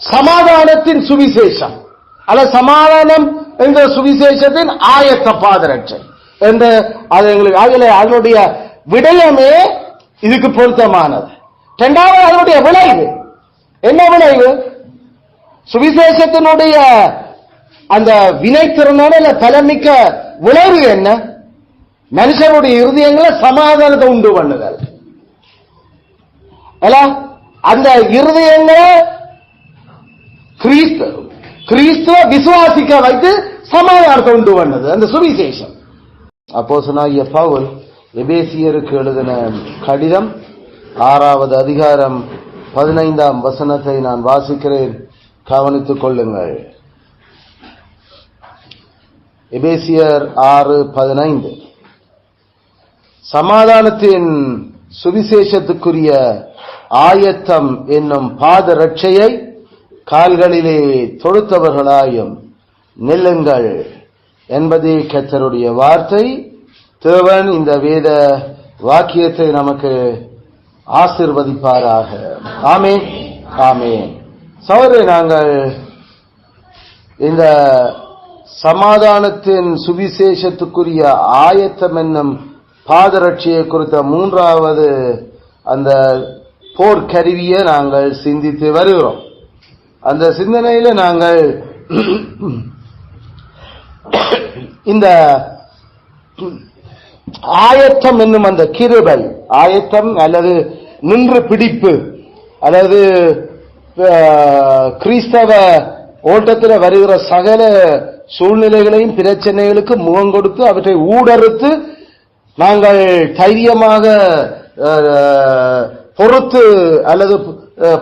சமாதானத்தின் சுவிசேஷம் அல்ல சமாதானம் என்ற சுவிசேஷத்தின் ஆயத்த பாதரட்சை என்ற அது எங்களுக்கு அதனுடைய விடயமே இதுக்கு பொருத்தமானது. இரண்டாவது அதனுடைய விளைவு என்ன? விளைவு சுவிசேஷத்தினுடைய அந்த வினைத்திறனோட பலமிக்க விளைவு என்ன? மனுஷனுடைய இருதயங்களை சமாதானத்தை உண்டு பண்ணுதல். அந்த இருதயங்களை கிறிஸ்துவ விசுவாசிக்க வைத்து சமாதானத்தை உண்டு பண்ணது அந்த சுவிசேஷம். அப்போஸ்தலனாகிய பவுல் எபேசியருக்கு எழுதின கடிதம் 6வது அதிகாரம் 15ஆம் வசனத்தை நான் வாசிக்கிறேன், கவனித்துக் கொள்ளுங்கள். எபேசியர் 6:15. சமாதானத்தின் சுவிசேஷத்துக்குரிய ஆயத்தம் என்னும் பாதரட்சையை கால்களிலே தொடுத்தவர்களாயும் நில்லுங்கள் என்பதே கர்த்தருடைய வார்த்தை. தேவன் இந்த வேத வாக்கியத்தை நமக்கு ஆசீர்வதிப்பாராக. ஆமென், ஆமென். சகோதரரே, நாங்கள் இந்த சமாதானத்தின் சுவிசேஷத்துக்குரிய ஆயத்தம் என்னும் பாதரட்சியை குறித்த 3வது அந்த போர்க்கருவியை நாங்கள் சிந்தித்து வருகிறோம். அந்த சிந்தனையில நாங்கள் இந்த ஆயத்தம் என்னும் அந்த கிருபை, ஆயத்தம் அல்லது நின்று பிடிப்பு, அல்லது கிறிஸ்தவ ஓட்டத்தில் வருகிற சகல சூழ்நிலைகளையும் பிரச்சனைகளுக்கு முகம் கொடுத்து அவற்றை ஊடறுத்து நாங்கள் தைரியமாக பொறுத்து அல்லது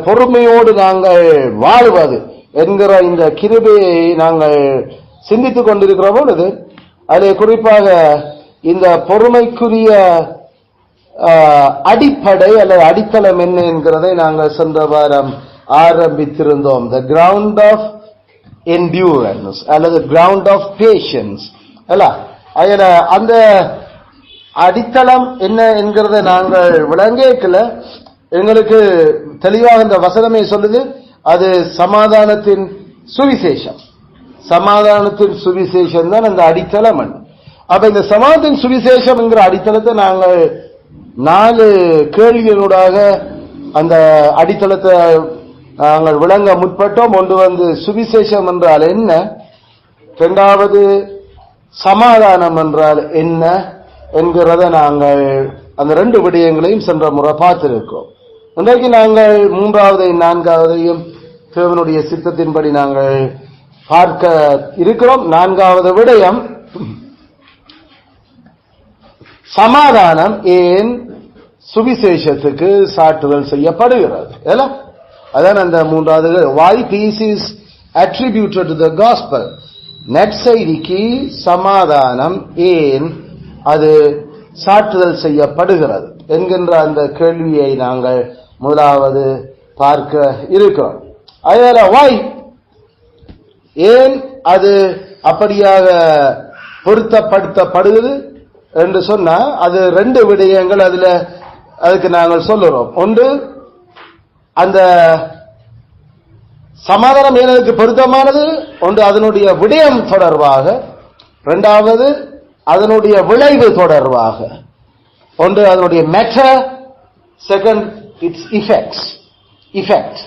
பொறுமையோடு நாங்கள் வாழ்வது என்கிற இந்த கிருபையை நாங்கள் சிந்தித்துக் கொண்டிருக்கிற பொழுது அதிலே குறிப்பாக இந்த பொறுமைக்குரிய அடிப்படை அல்லது அடித்தளம் என்ன என்கிறதை நாங்கள் சென்ற வாரம் ஆரம்பித்திருந்தோம். த கிரவுண்ட் ஆஃப் என்டியூரன்ஸ் அல்லது கிரவுண்ட் ஆஃப் பேஷன்ஸ் அல்ல. அதில் அந்த அடித்தளம் என்ன என்கிறத நாங்கள் விளங்கேக்கல. எங்களுக்கு தெளிவாக இந்த வசனமே சொல்லுது, அது சமாதானத்தின் சுவிசேஷம். சமாதானத்தின் சுவிசேஷம் தான் அந்த அடித்தளம். அப்ப இந்த சமாதானத்தின் சுவிசேஷம் என்கிற அடித்தளத்தை நாங்கள் 4 கேள்விகளூடாக அந்த அடித்தளத்தை நாங்கள் விளங்க முற்பட்டோம். ஒன்று சுவிசேஷம் என்றால் என்ன, 2வது சமாதானம் என்றால் என்ன என்கிறத நாங்கள் அந்த 2 விடயங்களையும் சென்ற முறை பார்த்திருக்கோம். இன்றைக்கு நாங்கள் 3வதையும் 4வதையும் தேவனுடைய சித்தத்தின்படி நாங்கள் பார்க்க இருக்கிறோம். 4வது விடயம், சமாதானம் ஏன் சுவிசேஷத்துக்கு சாற்றுதல் செய்யப்படுகிறது. அதான் அந்த 3வது. why peace is attributed to the gospel. நற்செய்திக்கு சமாதானம் ஏன் அது சாற்றுதல் செய்யப்படுகிறது என்கின்ற அந்த கேள்வியை நாங்கள் 1வது பார்க்க இருக்கிறோம். அதனால why, ஏன் அது அப்படியாக பொருத்தப்படுத்தப்படுகிறது என்று சொன்னா அது 2 விடயங்கள் அதுக்கு நாங்கள் சொல்லுறோம். ஒன்று, அந்த சமாதானம் ஏனதுக்கு பொருத்தமானது. ஒன்று அதனுடைய விடயம் தொடர்பாக, 2வது அதனுடைய விளைவு தொடர்பாக. ஒன்று அதனுடைய matter, second it's effect.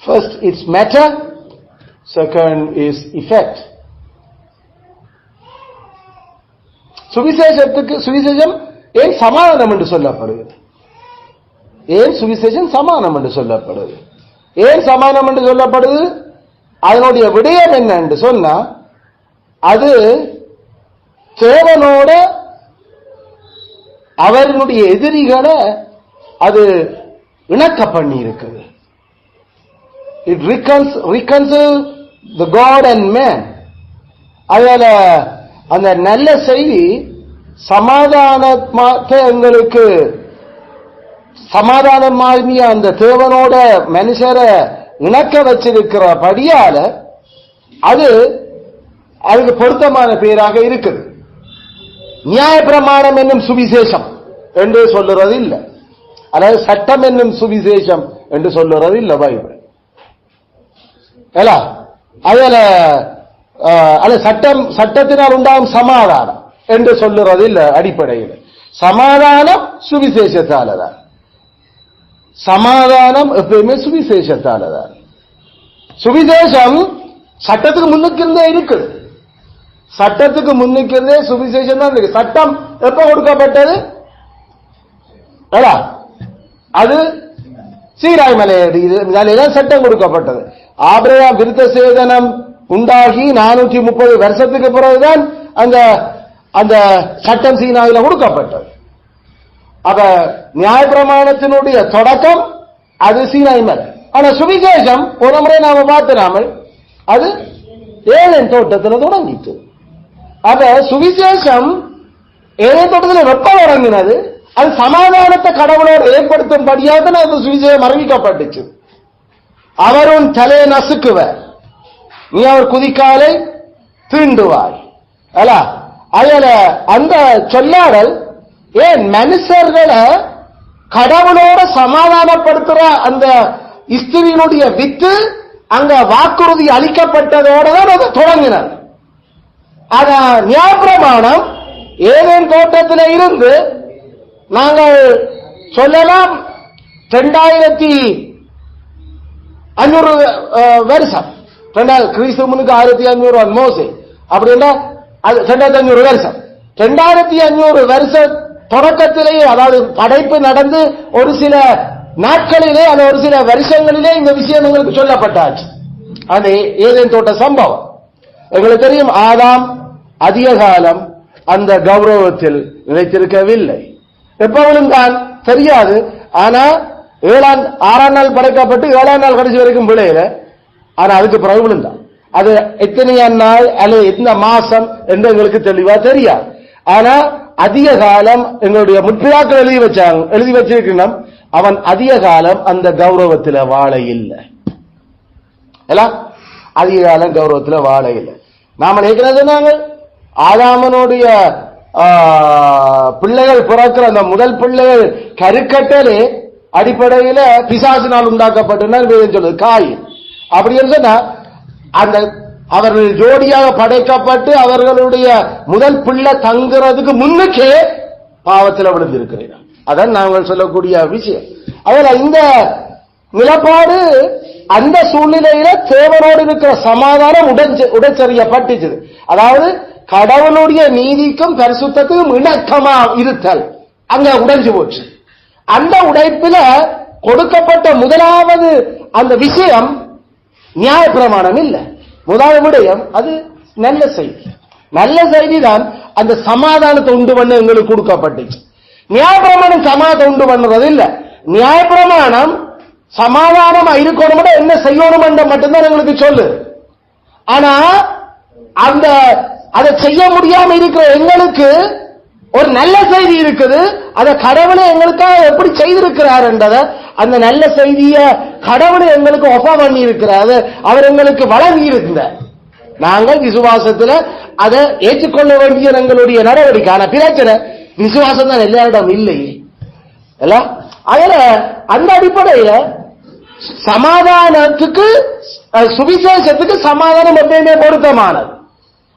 First it's matter, second is effect. சுவிசேஷம் ஏன் சமாதானம் என்று சொல்லப்படுகிறது? ஏன் சுவிசேஷம் சமாதானம் என்று சொல்லப்படுது? ஏன் சமாதானம் என்று சொல்லப்படுது? அதனுடைய விடயம் என்ன என்று சொன்னா, அது தேவனோட அவர்களுடைய எதிரிகளை அது இணக்க பண்ணி இருக்குது. It reconcile the God and man. அதனால அந்த நல்ல செய்தி சமாதானத்தை எங்களுக்கு சமாதானமாகிய அந்த தேவனோட மனுஷரை இணக்க வச்சிருக்கிறபடியால அதுக்கு பொருத்தமான பேராக இருக்குது. நியாயப்பிரமாணம் என்னும் சுவிசேஷம் என்று சொல்லுறது இல்லை, அதாவது சட்டம் என்னும் சுவிசேஷம் என்று சொல்லுறது இல்லை பைபிள். அதுல அது சட்டத்தினால் உண்டாகும் சமாதானம் என்று சொல்லுறது இல்ல. அடிப்படையில் சமாதானம் சுவிசேஷத்தாலதான். சமாதானம் எப்பயுமே சுவிசேஷத்தாலதான். சுவிசேஷம் சட்டத்துக்கு முன்னுக்கு இருந்தே இருக்குது. சட்டத்துக்கு முன்னுக்கு இருந்தே சுவிசேஷம் தான் இருக்கு. சட்டம் எப்ப கொடுக்கப்பட்டது? அது சீராய் மலையடிதான் சட்டம் கொடுக்கப்பட்டது. ஆபிரகாம் விருத்த சேதனம் உண்டாகி 430 வருஷத்துக்கு பிறகுதான் அந்த அந்த சட்டம் சீனாவில கொடுக்கப்பட்டது. அப்ப நியாயப்பிரமாணத்தினுடைய தொடக்கம் அது சீனாய் மலை. ஆனா சுவிசேஷம் ஒரு முறை நாம பார்த்திராமல் அது ஏதேன் தோட்டத்தில் தொடங்கிட்டு. அப்ப சுவிசேஷம் ஏதேன் தோட்டத்தில் வெப்ப தொடங்கினது. அது சமாதானத்தை கடவுளோடு ஏற்படுத்தும்படியாக அந்த சுவிசேஷம் அறிவிக்கப்பட்டுச்சு. அவர் உன் தலையை நசுக்குவர், நீ அவர் குதிக்காலை தீண்டுவாய். அதுல அந்த சொல்லாடல் ஏன் மனுஷர்களை கடவுளோட சமாதானப்படுத்துற அந்த ஸ்திரீனுடைய வித்து அங்க வாக்குறுதி அளிக்கப்பட்டதோட தான் அது தொடங்கினார். ஆனா நியாயப்பிரமாணம் ஏதேன் தோட்டத்தில் இருந்து நாங்கள் சொல்லலாம் 2500 வருஷம், கிறிஸ்து முன்னுக்கு 1500 மோசே அப்படின்னா அது 2500 வருஷம். 2500 வருஷ தொடக்கத்திலேயே, அதாவது படைப்பு நடந்து ஒரு சில நாட்களிலே அல்ல ஒரு சில வருஷங்களிலே இந்த விஷயம் எங்களுக்கு சொல்லப்பட்டாச்சு. அது ஏதேன் தோட்ட சம்பவம் எங்களுக்கு தெரியும். ஆதாம் அதிக காலம் அந்த கௌரவத்தில் நிலைத்திருக்கவில்லை. எப்பவும் தான் தெரியாது. ஆனா 6ஆம் நாள் படைக்கப்பட்டு 7ஆம் நாள் கடைசி வரைக்கும் விளையல. ஆனா அதுக்கு பிறகு விழுந்தான். அது எத்தனையாம் நாள் அல்லது எந்த மாசம் என்று எங்களுக்கு தெளிவா தெரியாது. ஆனா அதிக காலம் எங்களுடைய முற்பிதாக்கள் எழுதி வச்சிருக்கணும். அவன் அதிக காலம் அந்த கௌரவத்தில் வாழ இல்லை. அதிக காலம் கௌரவத்தில் வாழ இல்லை. நாம நினைக்கிறது நாங்கள் ஆதாமனுடைய பிள்ளைகள் பிறக்கிற அந்த முதல் பிள்ளைகள் கருக்கட்டலே அடிப்படையில பிசாசினால் உண்டாக்கப்பட்டனர் சொல்லுது காய். அப்படின்னு சொன்னா அந்த அவர்கள் ஜோடியாக படைக்கப்பட்டு அவர்களுடைய முதல் பிள்ளை தங்குறதுக்கு முன்னுக்கே பாவத்தில் விழுந்திருக்கிறீர்கள். அதான் நாங்கள் சொல்லக்கூடிய விஷயம். அதில் இந்த நிலப்பாடு அந்த சூழ்நிலையில தேவனோடு இருக்கிற சமாதானம் உடைச்சறியப்பட்டுச்சு. அதாவது கடவுளுடைய நீதிக்கும் பரிசுத்தத்துக்கும் இணக்கமா இருத்தல் அங்க உடைஞ்சு போச்சு. அந்த உடைப்பில கொடுக்கப்பட்ட முதலாவது அந்த விஷயம் நியாயப்பிரமாணம் இல்ல. முதலாவது விடயம் அது நல்ல செய்தி. நல்ல செய்தி தான் அந்த சமாதானத்தை உண்டு பண்ண எங்களுக்கு கொடுக்கப்பட்டுச்சு. நியாயப்பிரமாணம் சமாதானம் உண்டு பண்றது இல்ல. நியாயப்பிரமாணம் சமாதானமா இருக்கணும் என்ன செய்யணும் என்ற மட்டும்தான் எங்களுக்கு சொல்லு. ஆனா அந்த அதை செய்ய முடியாம இருக்கிற எங்களுக்கு ஒரு நல்ல செய்தி இருக்குது. அதை கடவுளை எங்களுக்காக எப்படி செய்திருக்கிறார் என்றதை அந்த நல்ல செய்திய கடவுளை எங்களுக்கு ஒப்பா பண்ணி இருக்கிறாரு. அவர் எங்களுக்கு வழங்கி இருந்த நாங்கள் விசுவாசத்துல அதை ஏற்றுக்கொள்ள வேண்டிய எங்களுடைய நடவடிக்கை. ஆனா பிரச்சனை விசுவாசம் தான் எல்லாரிடம் இல்லையே. அதுல அந்த அடிப்படையில சமாதானத்துக்கு சுவிசேஷத்துக்கு சமாதானம் எப்பயுமே பொருத்தமானது.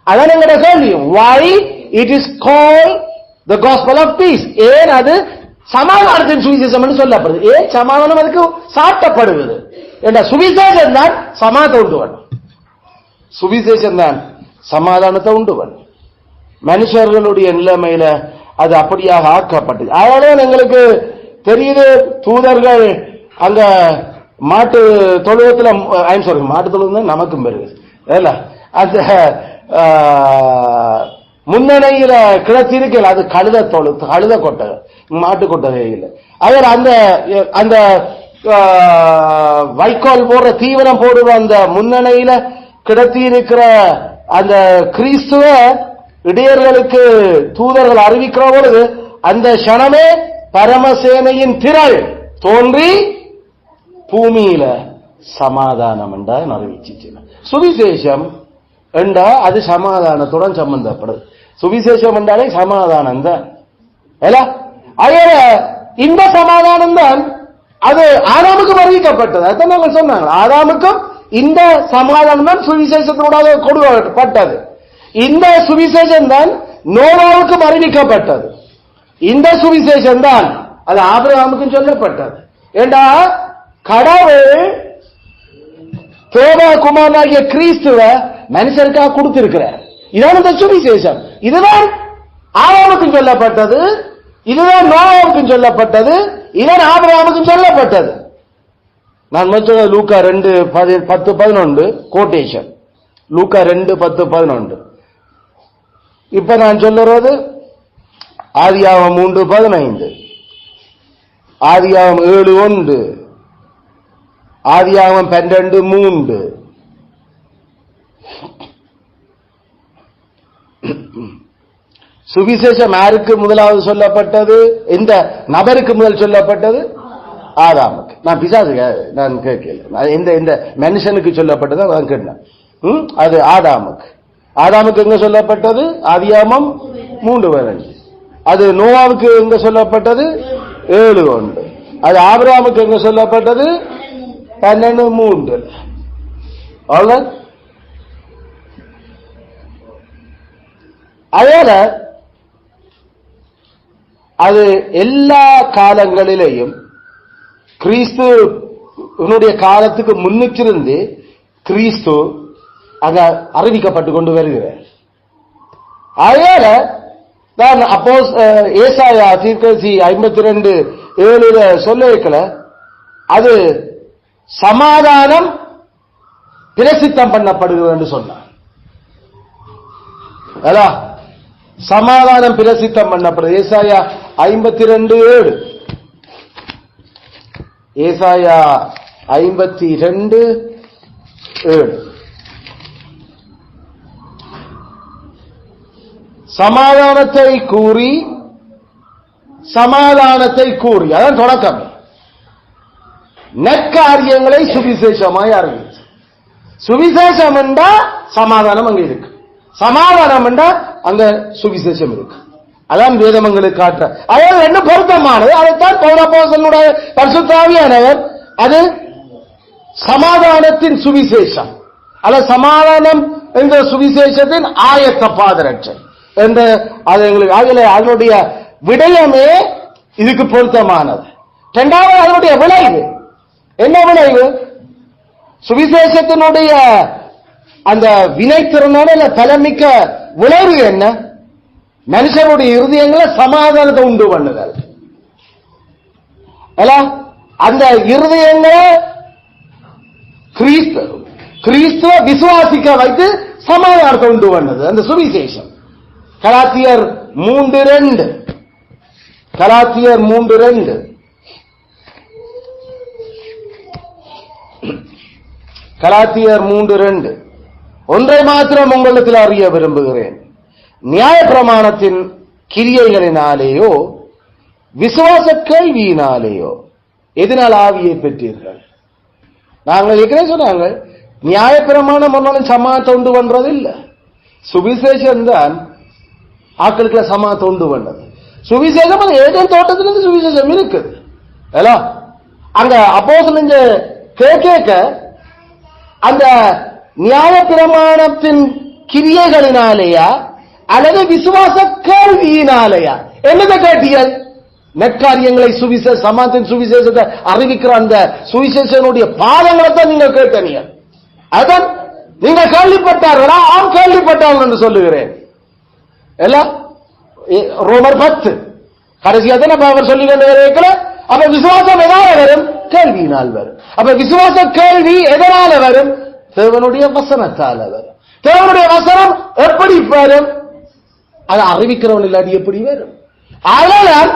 அதான் எங்கட கேள்வியும். why it is called the gospel of peace? ஏன் அது சமாதானத்தின் சுவிசேஷம் என்று சொல்லப்படுது? ஏன் சமாதானம் அதுக்கு சாட்டப்படுவது என்ற சுவிசேஷம் தான் சமாதானத்தை உண்டு பண்ணும். சுவிசேஷம் தான் சமாதானத்தை உண்டு பண்ணும். மனுஷர்களுடைய நிலைமையில அது அப்படியாக ஆக்கப்பட்டது. அதனால எங்களுக்கு தெரியுது தூதர்கள் அங்க மாட்டு தொழுவத்துல மாட்டு தொழுவம் நமக்கும் பெருகு அந்த முன்னணியில கிளச்சிருக்கல அது கழுத கொட்டகை, மாட்டு கொட்டகை இல்லை. அதில் அந்த அந்த வைக்கோல் போடுற தீவனம் போடுற அந்த முன்னணியில கிடத்தி இருக்கிற அந்த கிறிஸ்துவ இடையர்களுக்கு தூதர்கள் அறிவிக்கிற பொழுது அந்த க்ஷணமே பரமசேனையின் திரள் தோன்றி பூமியில சமாதானம் என்றா அறிவிச்சு. சுவிசேஷம் என்றா அது சமாதானத்துடன் சம்பந்தப்படுது. சுவிசேஷம் என்றாலே சமாதானம் தான். இந்த சமாதானம் தான் அது ஆதாமுக்கும் அறிவிக்கப்பட்டது. அதான் நாங்கள் சொன்னாங்க. ஆதாமுக்கும் இந்த சமாதானம் தான் சுவிசேஷத்தினூடாக கொடுக்கப்பட்டது. இந்த சுவிசேஷம் தான் நோவாவுக்கும் அறிவிக்கப்பட்டது. இந்த சுவிசேஷம் தான் அது ஆபிரகாமுக்கும் சொல்லப்பட்டது. ஏண்டா கடவுள் தேவகுமாரனாகிய கிறிஸ்துவ மனுஷருக்காக கொடுத்திருக்கிறார். இதான் இந்த சுவிசேஷம். இதுதான் ஆதாமுக்கும் சொல்லப்பட்டது, இதுதான் நோவாவுக்கும் சொல்லப்பட்டது, இதுதான் ஆபிரகாமுக்கும் சொல்லப்பட்டது. நான் முதல்ல லூக்கா 2:10-11 கோட்டேஷன். லூக்கா 2:10-11. இப்ப நான் சொல்லுறது ஆதியாகமம் 3:15, ஆதியாகமம் 7:1, ஆதியாகமம் 12:3. சுவிசேஷம் யாருக்கு முதலாவது சொல்லப்பட்டது? இந்த நபருக்கு முதல் சொல்லப்பட்டது ஆதாமுக்கு. நான் பிசாசுக்கு நான் கேட்கல, இந்த மனுஷனுக்கு சொல்லப்பட்டது நான் கேட்டேன். அது ஆதாமுக்கு. ஆதாமுக்கு எங்க சொல்லப்பட்டது? ஆதியாகமம் 3:15. அது நோவாவுக்கு எங்க சொல்லப்பட்டது? 7:1. அது ஆபிரகாமுக்கு எங்க சொல்லப்பட்டது? 12:3. அதனால அது எல்லா காலங்களிலேயும் கிறிஸ்துவனுடைய காலத்துக்கு முன்னிருந்து கிறிஸ்து அங்க அறிவிக்கப்பட்டு கொண்டு வருகிறார். அதனால தான் அப்போ ஏசாயா தீர்க்கதரிசி 52:7 சொல்ல வைக்கல, அது சமாதானம் பிரசித்தம் பண்ணப்படுகிறது என்று சொன்னார். சமாதானம் பிரசித்தம் பண்ணப்படுது. ஏசாயா 52:7. ஏசாயா 52:7. சமாதானத்தை கூறி அதான் தொடக்கம். நற்காரியங்களை சுவிசேஷமாய் அறிவிச்சு. சுவிசேஷம் என்றா சமாதானம் அங்க இருக்கு, சமாதானம் என்றா அங்க சுவிசேஷம் இருக்கு. அதான் வேதமங்களுக்கு காட்ட. அதாவது என்ன பொருத்தமானது, அதைத்தான் பவுலப்போஸ்தலனுடைய பரிசுத்த ஆவியானவர் அது சமாதானத்தின் சுவிசேஷம் அல்ல, சமாதானம் என்ற சுவிசேஷத்தின் ஆயத்த பாதரட்சை என்ற அது எங்களுக்கு அதனுடைய விடயமே இதுக்கு பொருத்தமானது. இரண்டாவது அதனுடைய விளைவு என்ன? விளைவு சுவிசேஷத்தினுடைய அந்த வினைத்திறனோட தலைமிக்க விளைவு என்ன? மனுஷனுடைய இருதயங்களை சமாதானத்தை உண்டு பண்ணுதல். அந்த இருதயங்களை கிறிஸ்துவ விசுவாசிக்க வைத்து சமாதானத்தை உண்டு பண்ணது அந்த சுவிசேஷம். கலாத்தியர் 3:2. கலாத்தியர் 3:2. கலாத்தியர் 3:2. ஒன்றை மாத்திரம் உங்களிடத்தில் அறிய விரும்புகிறேன், நியாய பிரமாணத்தின் கிரியைகளினாலேயோ விசுவாச கேள்வியினாலேயோ எதனால் ஆவியை பெற்றீர்கள்? நாங்கள் ஏற்கனவே சொன்னாங்க, நியாய பிரமாணம் ஒன்னாலும் சமாதானத்தை உண்டு பண்றது இல்ல, சுவிசேஷம் தான் ஆக்களுக்குள்ள சமாதானத்தை உண்டு பண்ணது. சுவிசேஷம் அது ஏதேன் தோட்டத்திலிருந்து சுவிசேஷம் இருக்குது. அங்க அப்போஸ்தலன் கேட்க அந்த நியாய பிரமாணத்தின் கிரியைகளினாலேயா அல்லது விசுவாச கேள்வியினாலேயா? என்னதை கேட்டீர்கள்? நற்காரியங்களை சமாதானத்தின் சுவிசேஷத்தை அறிவிக்கிற அந்த சுவிசேஷனுடைய பாதங்களை தான் நீங்கள் கேட்டீங்க. அதான் நீங்கள் கேள்விப்பட்டார்களா? ஆம் கேள்விப்பட்டார்கள் என்று சொல்லுகிறேன். ரோமர் 10 கடைசியா தான் அவர் சொல்லி கொண்டு. அப்ப விசுவாசம் எதால வரும்? கேள்வியினால் வரும். அப்ப விசுவாச கேள்வி எதனால வரும்? தேவனுடைய வசனத்தால வரும். தேவனுடைய வசனம் எப்படி வரும்? அதை அறிவிக்கிறவன் இல்லாட்டி எப்படி வரும்? அதனால்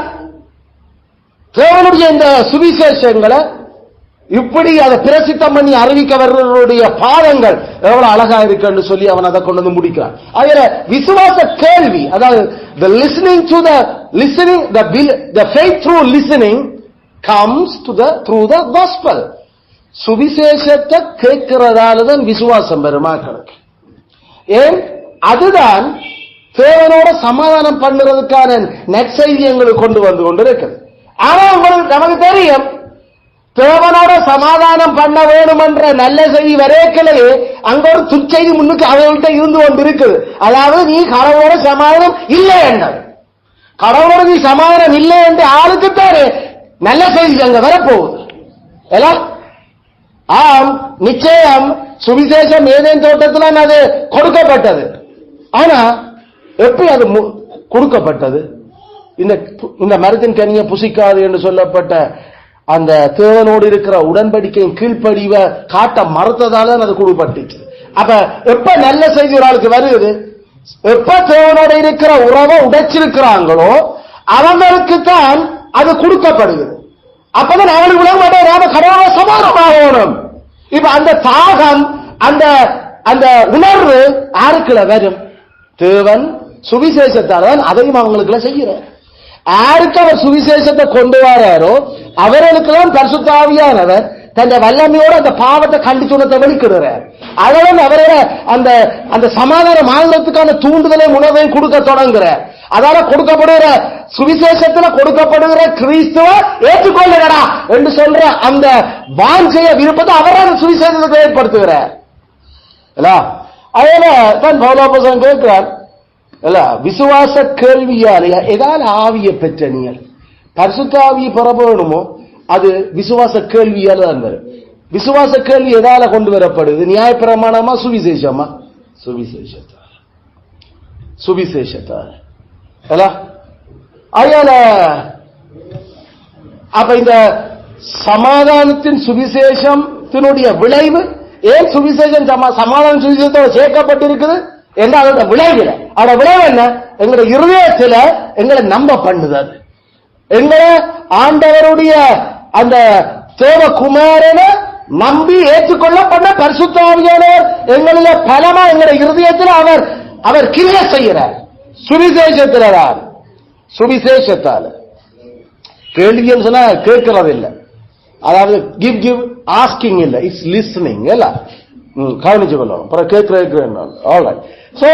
தேவனுடைய இந்த சுவிசேஷங்களை இப்படி அதை பிரசித்தம் பண்ணி அறிவிக்கவர்களுடைய பாதங்கள் எவ்வளவு அழகா இருக்குன்னு சொல்லி அவன் அதை கொண்டு வந்து முடிக்கிறான். அதுல விசுவாச கேள்வி, அதாவது the listening to the listening, the faith through listening comes through the gospel. சுவிசேஷத்தை கேட்கிறதால தான் விசுவாசம் பெருமாக்களுக்கு. ஏன்? அதுதான் தேவனோட சமாதானம் பண்ணுறதுக்கான நற்செய்தி எங்களுக்கு கொண்டு வந்து கொண்டிருக்கிறது. ஆனா உங்களுக்கு நமக்கு தெரியும், தேவனோட சமாதானம் பண்ண வேணும் என்ற நல்ல செய்தி வரைக்கலையே அங்க ஒரு துச்செய்தி முன்னுக்கு அவங்கள்ட்ட இருந்து கொண்டு இருக்குது. அதாவது நீ கடவுளோட சமாதானம் இல்லை என்றது. கடவுளோட நீ சமாதானம் இல்லை என்று ஆளுக்குத்தானே நல்ல செய்தி அங்க வரப்போகுது. ஆம், நிச்சயம் சுவிசேஷம் ஏதேன் தோட்டத்தில் அது கொடுக்கப்பட்டது. ஆனா எப்படி அது கொடுக்கப்பட்டது? இந்த மரத்தின் கனியை புசிக்காது என்று சொல்லப்பட்ட அந்த தேவனோடு இருக்கிற உடன்படிக்கையின் கீழ்ப்படிவ காட்ட மறுத்ததால அது கொடுப்பட்டுச்சு. அப்ப எப்ப நல்ல செய்தி ஒரு ஆளுக்கு வருது, எப்ப தேவனோட இருக்கிற உறவை உடைச்சிருக்கிறாங்களோ அவங்களுக்கு தான் அது கொடுக்கப்படுகிறது. அப்பதான் அவனுக்கு உலகம் கடவுளை சமாதானமாகணும். இப்ப அந்த தாகம், அந்த அந்த உணர்வு யாருக்குள்ள வரும்? தேவன் சுவிசேஷத்தால் தான் அதையும் அவங்களுக்குள்ள செய்கிறார். யாருக்கு அவர் சுவிசேஷத்தை கொண்டு வராரோ அவர்களுக்கெல்லாம் பரிசுத்த ஆவியானவர் தன் வல்லமையோட அந்த பாவத்தை கண்டித்துணத்தை வெளிக்கிடுறார். அதனால் அவரோட அந்த அந்த சமாதானம் ஆகிறதுக்கான தூண்டுதலை உணர்வையும் கொடுக்க தொடங்குறார். அதால கொடுக்கப்படுகிற சுவிசேஷத்துல கொடுக்கப்படுகிற கிறிஸ்துவ ஏற்றுக்கொள்ளுகிறா என்று சொல்ற அந்த வாஞ்சைய விருப்பத்தை அவரான சுவிசேஷத்தை ஏற்படுத்துகிறார். அதனால தான் பவுலோபோசன் கேட்கிறார், விசுவாச கேள்வியாலே ஏதாவது ஆவிய பெற்ற நீங்கள் பரிசுத்த ஆவியை பெற வேணுமோ அது விசுவாச கேள்வியால தான் வரும். விசுவாச கேள்வி எதால கொண்டு வரப்படுது? நியாயப்பிரமாணமா சுவிசேஷமா? சுவிசேஷத்தால். சுவிசேஷத்தால். அதனால அப்ப இந்த சமாதானத்தின் சுவிசேஷத்தினுடைய விளைவு ஏன் சுவிசேஷம் சமாதான சுவிசேஷத்தோட சேர்க்கப்பட்டிருக்குது என்றால் அதோட விளைவு அதோட விளைவு என்ன? எங்களோட இருதயத்துல எங்களை நம்ப பண்ணுது. எங்களை ஆண்டவருடைய அந்த தேவகுமாரனை நம்பி ஏற்றுக்கொள்ளப்பட்ட பரிசுத்த ஆவியானவர் எங்களில பலமா எங்களுடைய இருதயத்தில் அவர் அவர் கிரியை செய்கிறார். சுவிசேஷத்திலார். சுவிசேஷத்தால கேள்வின்னு சொன்னா கேட்கறது இல்லை. அதாவது கிவ் கிவ் ஆஸ்கிங் இல்லை, இட்ஸ் லிஸ்னிங். இல்ல கவனிச்சு கொள்ளணும். அப்புறம் கேட்கிறேன். சோ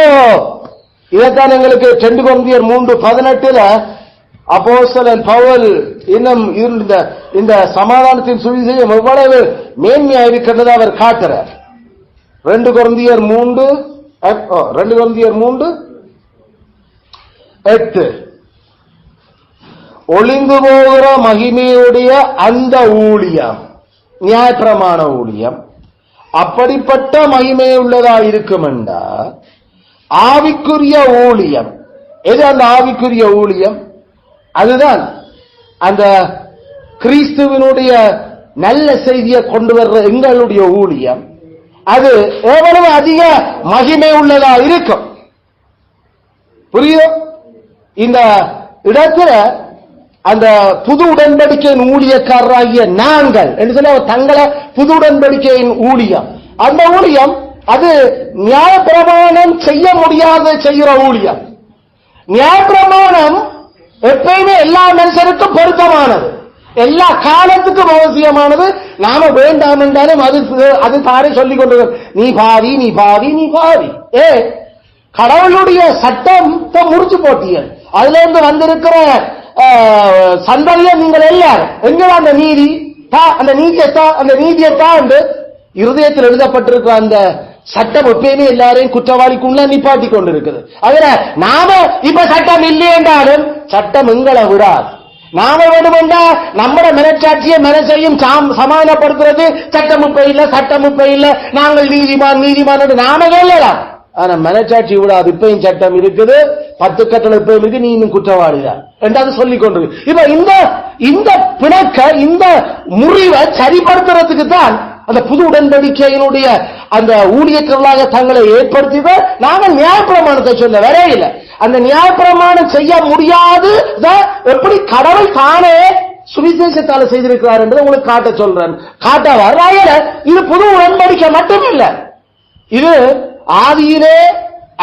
இதைத்தான் எங்களுக்கு 2 கொரிந்தியர் 3:18 அப்போஸ்தலன் பவுல் இன்னும் இந்த சமாதானத்தின் சுவிசேஷம் எவ்வளவு மேன்மையா இருக்கின்றது அவர் காட்டுறார். 2 கொரிந்தியர் 3:8 ஒளிந்து போகிற மகிமையுடைய அந்த ஊழியம், நியாயப்பிரமாண ஊழியம் அப்படிப்பட்ட மகிமை உள்ளதா இருக்கும் என்றா ஆவிக்குரிய ஊழியம். எது அந்த ஆவிக்குரிய ஊழியம்? அதுதான் அந்த கிறிஸ்துவனுடைய நல்ல செய்தியை கொண்டு வர்ற எங்களுடைய ஊழியம். அது எவ்வளவு அதிக மகிமை உள்ளதா இருக்கும். புரியுதோ? இந்த இடத்துல அந்த புது உடன்படிக்கையின் ஊழியக்காரராகிய நாங்கள் என்று சொல்ல தங்களை புது உடன்படிக்கையின் ஊழியம், அந்த ஊழியம் அது நியாயப்பிரமாணம் செய்ய முடியாத செய்கிற ஊழியம். நியாயப்பிரமாணம் எப்பயுமே எல்லா மனுஷருக்கும் பொருத்தமானது, எல்லா காலத்துக்கும் அவசியமானது. நாம வேண்டாம் என்றாலும் அது தாரே சொல்லிக் கொண்டு நீ பாவி நீ பாவி நீ பாவி. கடவுளுடைய சட்டத்தை முறிச்சு போட்டியல். அதுல இருந்து வந்திருக்கிற சந்ததிய நீங்கள் எல்லாரும் எங்க அந்த நீதி அந்த நீதியத்தான் என்று இருதயத்தில் எழுதப்பட்டிருக்கிற அந்த சட்டம் எப்பயுமே எல்லாரையும் குற்றவாளிக்குள்ள நிப்பாட்டி கொண்டிருக்குது. அதுல நாம இப்ப சட்டம் இல்லை என்றாலும் சட்டம் எங்களை விடாது. நாம வேணுமென்றா நம்மட மனச்சாட்சியை மனசையும் சமாதானப்படுத்துறது சட்டம் இப்ப இல்ல சட்டம் இப்ப இல்ல நாங்கள் நீதிமான் நீதிமான் நாம சொல்லலாம். ஆனா மனச்சாட்சி விடாது. இப்பயும் சட்டம் இருக்குது, 10 கட்டளை இப்பயும் இருக்கு, நீ இன்னும் குற்றவாளிதான் என்றாவது சொல்லிக் கொண்டிருக்கு. இப்ப இந்த பிணக்க இந்த முறிவை சரிப்படுத்துறதுக்கு தான் அந்த புது உடன்படிக்கையினுடைய அந்த ஊழியர்களாக தங்களை ஏற்படுத்தித நாங்கள் நியாயப்பிரமாணத்தை சொல்ல வரையில. அந்த நியாயப்பிரமாணம் செய்ய முடியாது எப்படி கடவுள் தானே சுவிசேஷத்தால செய்திருக்கிறார் என்பதை உங்களுக்கு காட்ட சொல்றேன். காட்ட வர இது புது உடன்படிக்கை மட்டும் இல்ல, இது ஆதியிலே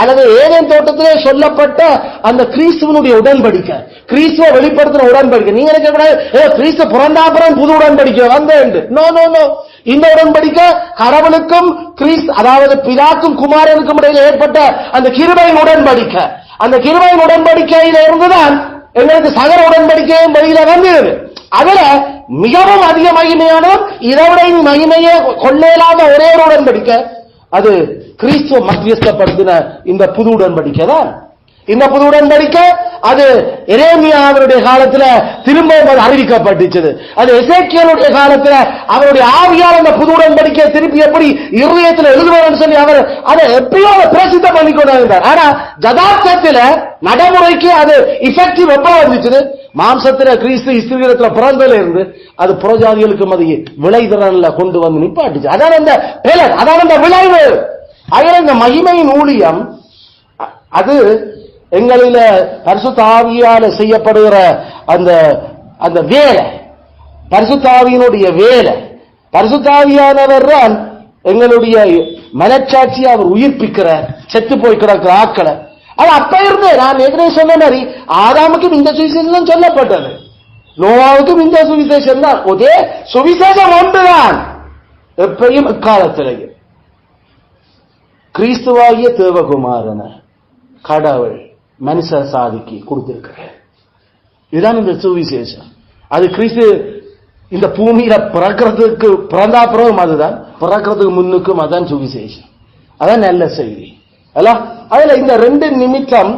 அல்லது ஏதேன் தோட்டத்திலே சொல்லப்பட்ட அந்த கிறிஸ்துவனுடைய உடன்படிக்கை, கிறிஸ்துவ வெளிப்படுத்தின உடன்படிக்கை. நீங்க நினைக்க கிறிஸ்து பிறந்தாப்புறம் புது உடன்படிக்கை வந்தேன். No no no. இந்த உடன்படிக்கை கடவுளுக்கும் அதாவது பிதாக்கும் குமாரனுக்கும் இடையில ஏற்பட்ட அந்த கிருபையின் உடன்படிக்கை. அந்த கிருபையின் உடன்படிக்கையில இருந்துதான் எங்களுக்கு சகல உடன்படிக்கையும் வெளியில வந்தது. அதுல மிகவும் அதிக மகிமையானவர், இதைவிட மகிமையை கொள்ளேலாத ஒரே ஒரு உடன்படிக்கை அது கிறிஸ்துவ மத்தியஸ்தப்படுத்தின இந்த புது உடன்படிக்கை தான். இந்த புது உடன்படிக்கை அது எரேமியாவுடைய காலத்துல திரும்ப அறிவிக்கப்பட்டுச்சது. அது எசேக்கியேலுடைய காலத்துல அவருடைய ஆவியால் அந்த புது உடன்படிக்கை திருப்பி எப்படி இருதயத்தில் எழுதுவார்னு சொல்லி அவர் அதை எப்பயோ பிரசித்தம் பண்ணி கொண்டு இருந்தார். ஆனா ஜதார்த்தத்துல நடைமுறைக்கு அது இஃபெக்டிவ் எப்ப வந்துச்சு? மாம்சத்துல கிறிஸ்து ஸ்திரீரத்துல பிறந்தல இருந்து அது புறஜாதிகளுக்கு மதிய விளைதிறன்ல கொண்டு வந்து நிப்பாட்டுச்சு. அதான் அந்த பலன், அதான் அந்த விளைவு. ஆகிய இந்த மகிமையின் ஊழியம் அது எங்களில பரிசுத்த ஆவியால செய்யப்படுகிற அந்த அந்த வேலை, பரிசுத்த ஆவியினுடைய வேலை. பரிசுத்த ஆவியானவர் தான் எங்களுடைய மனச்சாட்சியை அவர் உயிர்ப்பிக்கிறார், செத்து போய் கிடக்கிற ஆக்களை. அது அப்ப இருந்து நான் ஏற்கனவே சொன்ன மாதிரி ஆதாமுக்கும் இந்த சுவிசேஷம் சொல்லப்பட்டது, நோவாவுக்கும் இந்த சுவிசேஷம் தான். ஒரே சுவிசேஷம் ஒன்றுதான் எப்பயும் எக்காலத்திலேயே. கிறிஸ்துவாகிய தேவகுமாரன கடவுள் மனுஷ சாதிக்கு கொடுத்திருக்கிறார். இதுதான் இந்த சுவிசேஷம். அது கிறிஸ்து இந்த பூமியில பிறக்கிறதுக்கு பிறந்தா பிறகும் அதுதான், பிறக்கிறதுக்கு முன்னுக்கும் அதான் சுவிசேஷம். அதான் நல்ல செய்தி. அதுல இந்த ரெண்டு நிமித்தம்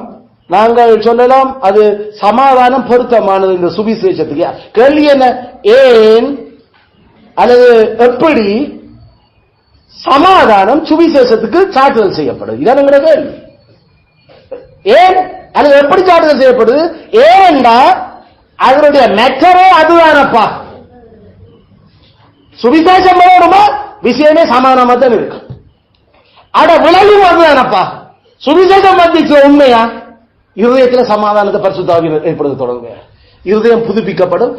நாங்கள் சொல்லலாம் அது சமாதானம் பொருத்தமானது இந்த சுவிசேஷத்துக்கு. கேள்வி என்ன? ஏன் அல்லது எப்படி சமாதானம் சுவிசேஷத்துக்கு சாட்டுதல் செய்யப்படுது? இதான் எங்களோட கேள்வி. ஏன் அல்லது எப்படி சாட்டுதல் செய்யப்படுது? ஏன்னா அதனுடைய மெட்டரே அதுதானப்பா. சுவிசேஷம் போடுமா விஷயமே சமாதானமா தான் இருக்கு. அட விளைவும் அதுதானப்பா. சுவிசேஷம் வந்துச்சு உண்மையா இருதயத்தில் சமாதானத்தை பரிசுத்த ஆவியானவர் ஏற்படுத்த தொடங்க. இருதயம் புதுப்பிக்கப்படும்.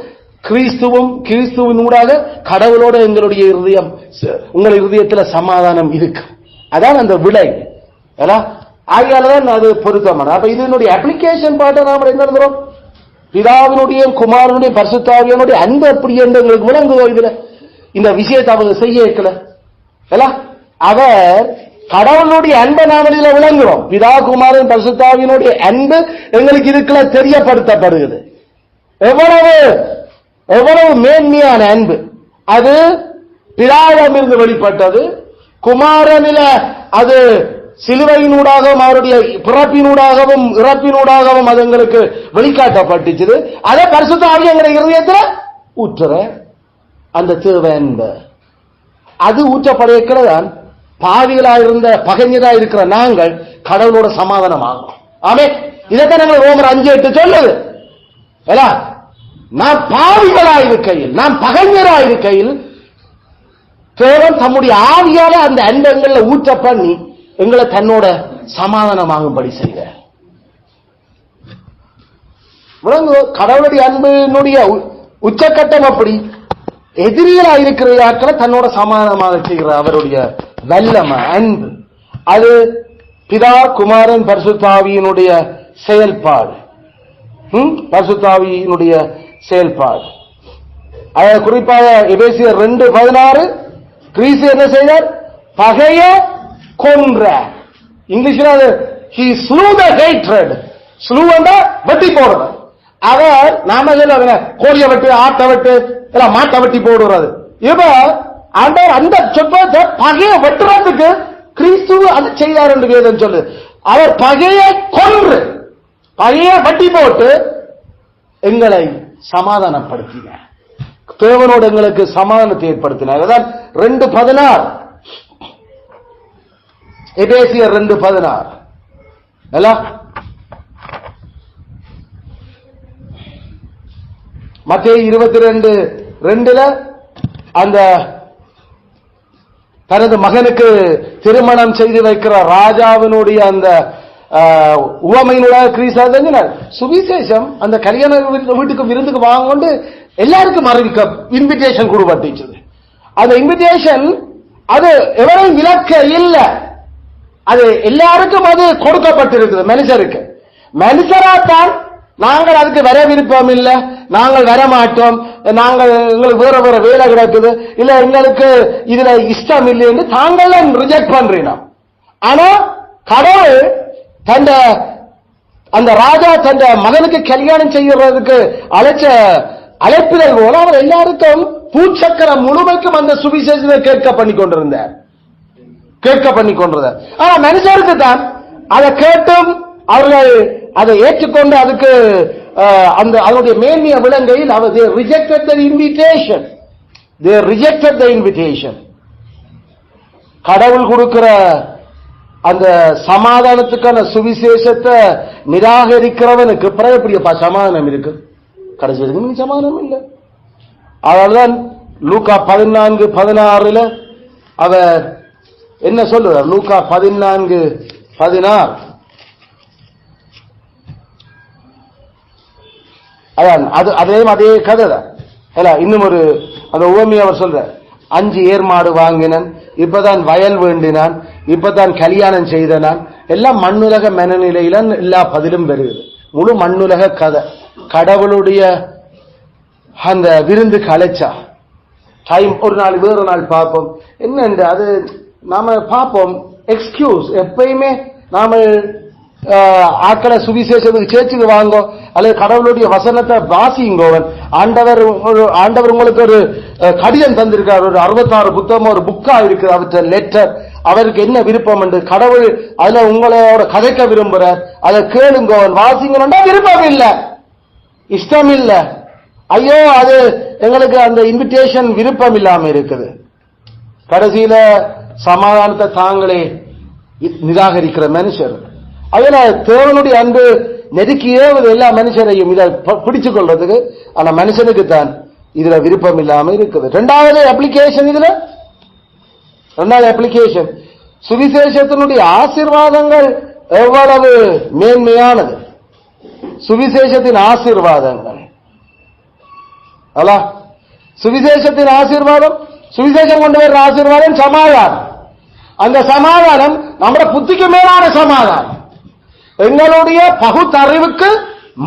கிறிஸ்துவின் ஊடாக கடவுளோட எங்களுடைய இருதயம், உங்கள் இருதயத்தில் சமாதானம் இருக்கு. அதான் அந்த விளை. ஆகையால்தான் அது பொருத்தமான. அப்ப இதனுடைய அப்ளிகேஷன் பாட்டை நாம என்ன எழுதுறோம்? பிதாவினுடைய குமாரனுடைய பரிசுத்த ஆவியானுடைய அன்பு அப்படி என்று எங்களுக்கு விளங்குவோம். இதுல இந்த விஷயத்தை அவர் செய்ய வைக்கல. அவர் கடவுளுடைய அன்பை நாம இதுல விளங்குறோம். பிதா குமாரன் பரிசுத்தாவினுடைய அன்பு எங்களுக்கு இதுக்குள்ள தெரியப்படுத்தப்படுகிறது. எவ்வளவு மேன்மையான அன்பு! அது பிதாவிடமிருந்து வெளிப்பட்டது, குமாரனில அது சிலுவையினூடாகவும் அவருடைய பிறப்பினூடாகவும் இறப்பினூடாகவும் அது எங்களுக்கு வெளிக்காட்டப்பட்டுச்சு. அதை பரிசுத்த ஆவி எங்களுடைய இருதயத்தில் ஊற்றுற அந்த தேவை அன்பு அது ஊற்றப்படையதான் பாவிகளாயிருந்த பகைஞராக இருக்கிற நாங்கள் கடவுளோட சமாதானம் ஆகும். ஆமே, இதைத்தான் நாங்கள் ரோமர் 5:8 சொல்லுது. நாம் பாவிகளாயிருக்கையில், நாம் பகைஞராயிருக்கையில் தேவன் தம்முடைய ஆவியால அந்த அன்பங்களை ஊற்ற பண்ணி எங்களை தன்னோட சமாதானமாகும்படி செய்த கடவுளுடைய அன்பினுடைய உச்சக்கட்டம் அப்படி எதிரிகளா இருக்கிற ஆட்களை தன்னோட சமாதானமாக செய்கிற அவருடைய வல்லமை அன்பு. அது பிதா குமாரன் பரிசுத்தாவியினுடைய செயல்பாடு. பரிசுத்தாவியினுடைய செயல்பாடு. அதை குறிப்பாக எபேசியர் 2:16 கிறிஸ்து என்ன செய்தார்? பகைய கொன்ற. இங்கிலீஷ்ல அது he slew the hatred. slew என்றா வெட்டி போடுறது. அவர் நாம சொல்ல கோழியை வெட்டு, ஆட்டை வெட்டு, மாட்டை வெட்டி போடுறது. இப்ப அந்த சொற்பத்தை பகைய வெட்டுறதுக்கு கிறிஸ்து அது செய்தார் என்று வேதம் சொல்லு. அவர் பகையை கொன்று, பகையை வெட்டி போட்டு எங்களை சமாதானப்படுத்தினார். தேவனோடு எங்களுக்கு சமாதானத்தை ஏற்படுத்தினார். அதான் 2:16 எபேசியர் 2:16. மத்தேயு 22:2 அந்த தனது மகனுக்கு திருமணம் செய்து வைக்கிற ராஜாவினுடைய அந்த உவமையினுடைய கிறிஸ்து சுவிசேஷம் அந்த கல்யாண வீட்டுக்கு விருந்துக்கு வாங்க எல்லாருக்கும் அறிவிக்க இன்விடேஷன் கொடுப்பட்டுச்சது. அந்த இன்விடேஷன் அது எவரும் இலக்க இல்ல, அது எல்லாருக்கும் அது கொடுக்கப்பட்டிருக்குது. மனுஷராத்தான் நாங்கள் அதுக்கு வர விருப்பம் இல்லை, நாங்கள் வர மாட்டோம், எங்களுக்கு வேற வேற வேலை கிடக்குது, இல்ல எங்களுக்கு இதுல இஷ்டம் இல்லை என்று தாங்கள் ரிஜெக்ட் பண்றீங்க. ஆனா கடவுள் அந்த ராஜா தன் மகனுக்கு கல்யாணம் செய்யறதுக்கு அழைச்ச அழைப்பிதழ் போல அவர் எல்லாருக்கும் பூச்சக்கரம் முழுமைக்கும் அந்த சுவிசேஷத்தை கேட்க பண்ணி கொண்டிருந்தார். ஆனா மனுஷருக்கு தான் அதை கேட்டும் அவர்கள் அதை ஏற்றுக்கொண்டு அதுக்கு அந்த அதனுடைய மேன்மைய விலங்கையில் அவர் ரிஜெக்டட் தி இன்விடேஷன். கடவுள் கொடுக்கிற அந்த சமாதானத்துக்கான சுவிசேஷத்தை நிராகரிக்கிறவனுக்கு பிறகு எப்படிப்பா சமாதானம் இருக்கு? கடைசி வரைக்கும் சமாதானம் இல்லை. அதனால்தான் லூக்கா 14:16 அவர் என்ன சொல்லுவார்? லூக்கா 14:16 அதான் அதே கதை தான். இன்னும் ஒரு அந்த உவமையை அவர் சொல்ற, 5 ஏர்மாடு வாங்கினான், இப்பதான் வயல் வேண்டினான், இப்பதான் கல்யாணம் செய்தனான். எல்லாம் மண்ணுலக மனநிலையில எல்லா பதிலும் பெறுகிறது. முழு மண்ணுலக கதை. கடவுளுடைய அந்த விருந்து கலைச்சா டைம் ஒரு நாள் வேறு நாள் பார்ப்போம் என்ன அது நாம பார்ப்போம். எக்ஸ்கியூஸ் எப்பயுமே நாம ஆக்களை சுவிசேஷத்துக்கு சேர்ச்சுக்கு வாங்கோ அல்லது கடவுளுடைய வசனத்தை வாசிங்கோவன். ஆண்டவர் உங்களுக்கு ஒரு கடிதம் தந்திருக்கார், ஒரு 66 புத்தகம் ஒரு புக்கா இருக்கு, அவற்றை லெட்டர். அவருக்கு என்ன விருப்பம் என்று கடவுள் அதுல உங்களோட கதைக்க விரும்புறார், அதை கேளுங்கோவன் வாசிங்கன்னா விருப்பம் இல்லை, இஷ்டம் இல்லை. ஐயோ அது எங்களுக்கு அந்த இன்விடேஷன் விருப்பம் இல்லாம இருக்குது. கடைசியில சமாதானத்தை தாங்களே நிராகரிக்கிற மனுஷர். அதுல தேவனுடைய அன்பு நெருக்கி ஏவது எல்லா மனுஷரையும் இதை பிடிச்சுக் கொள்றதுக்கு. ஆனா மனுஷனுக்கு தான் இதுல விருப்பம் இல்லாம இருக்குது. இரண்டாவது அப்ளிகேஷன் சுவிசேஷத்தினுடைய ஆசீர்வாதங்கள் எவ்வளவு மேன்மையானது. சுவிசேஷத்தின் ஆசீர்வாதங்கள் சுவிசேஷத்தின் ஆசீர்வாதம், சுவிசேஷம் கொண்டு வர்ற ஆசீர்வாதம் சமாதானம். அந்த சமாதானம் நம்முடைய புத்திக்கு மேலான சமாதானம், எங்களுடைய பகுத்தறிவுக்கு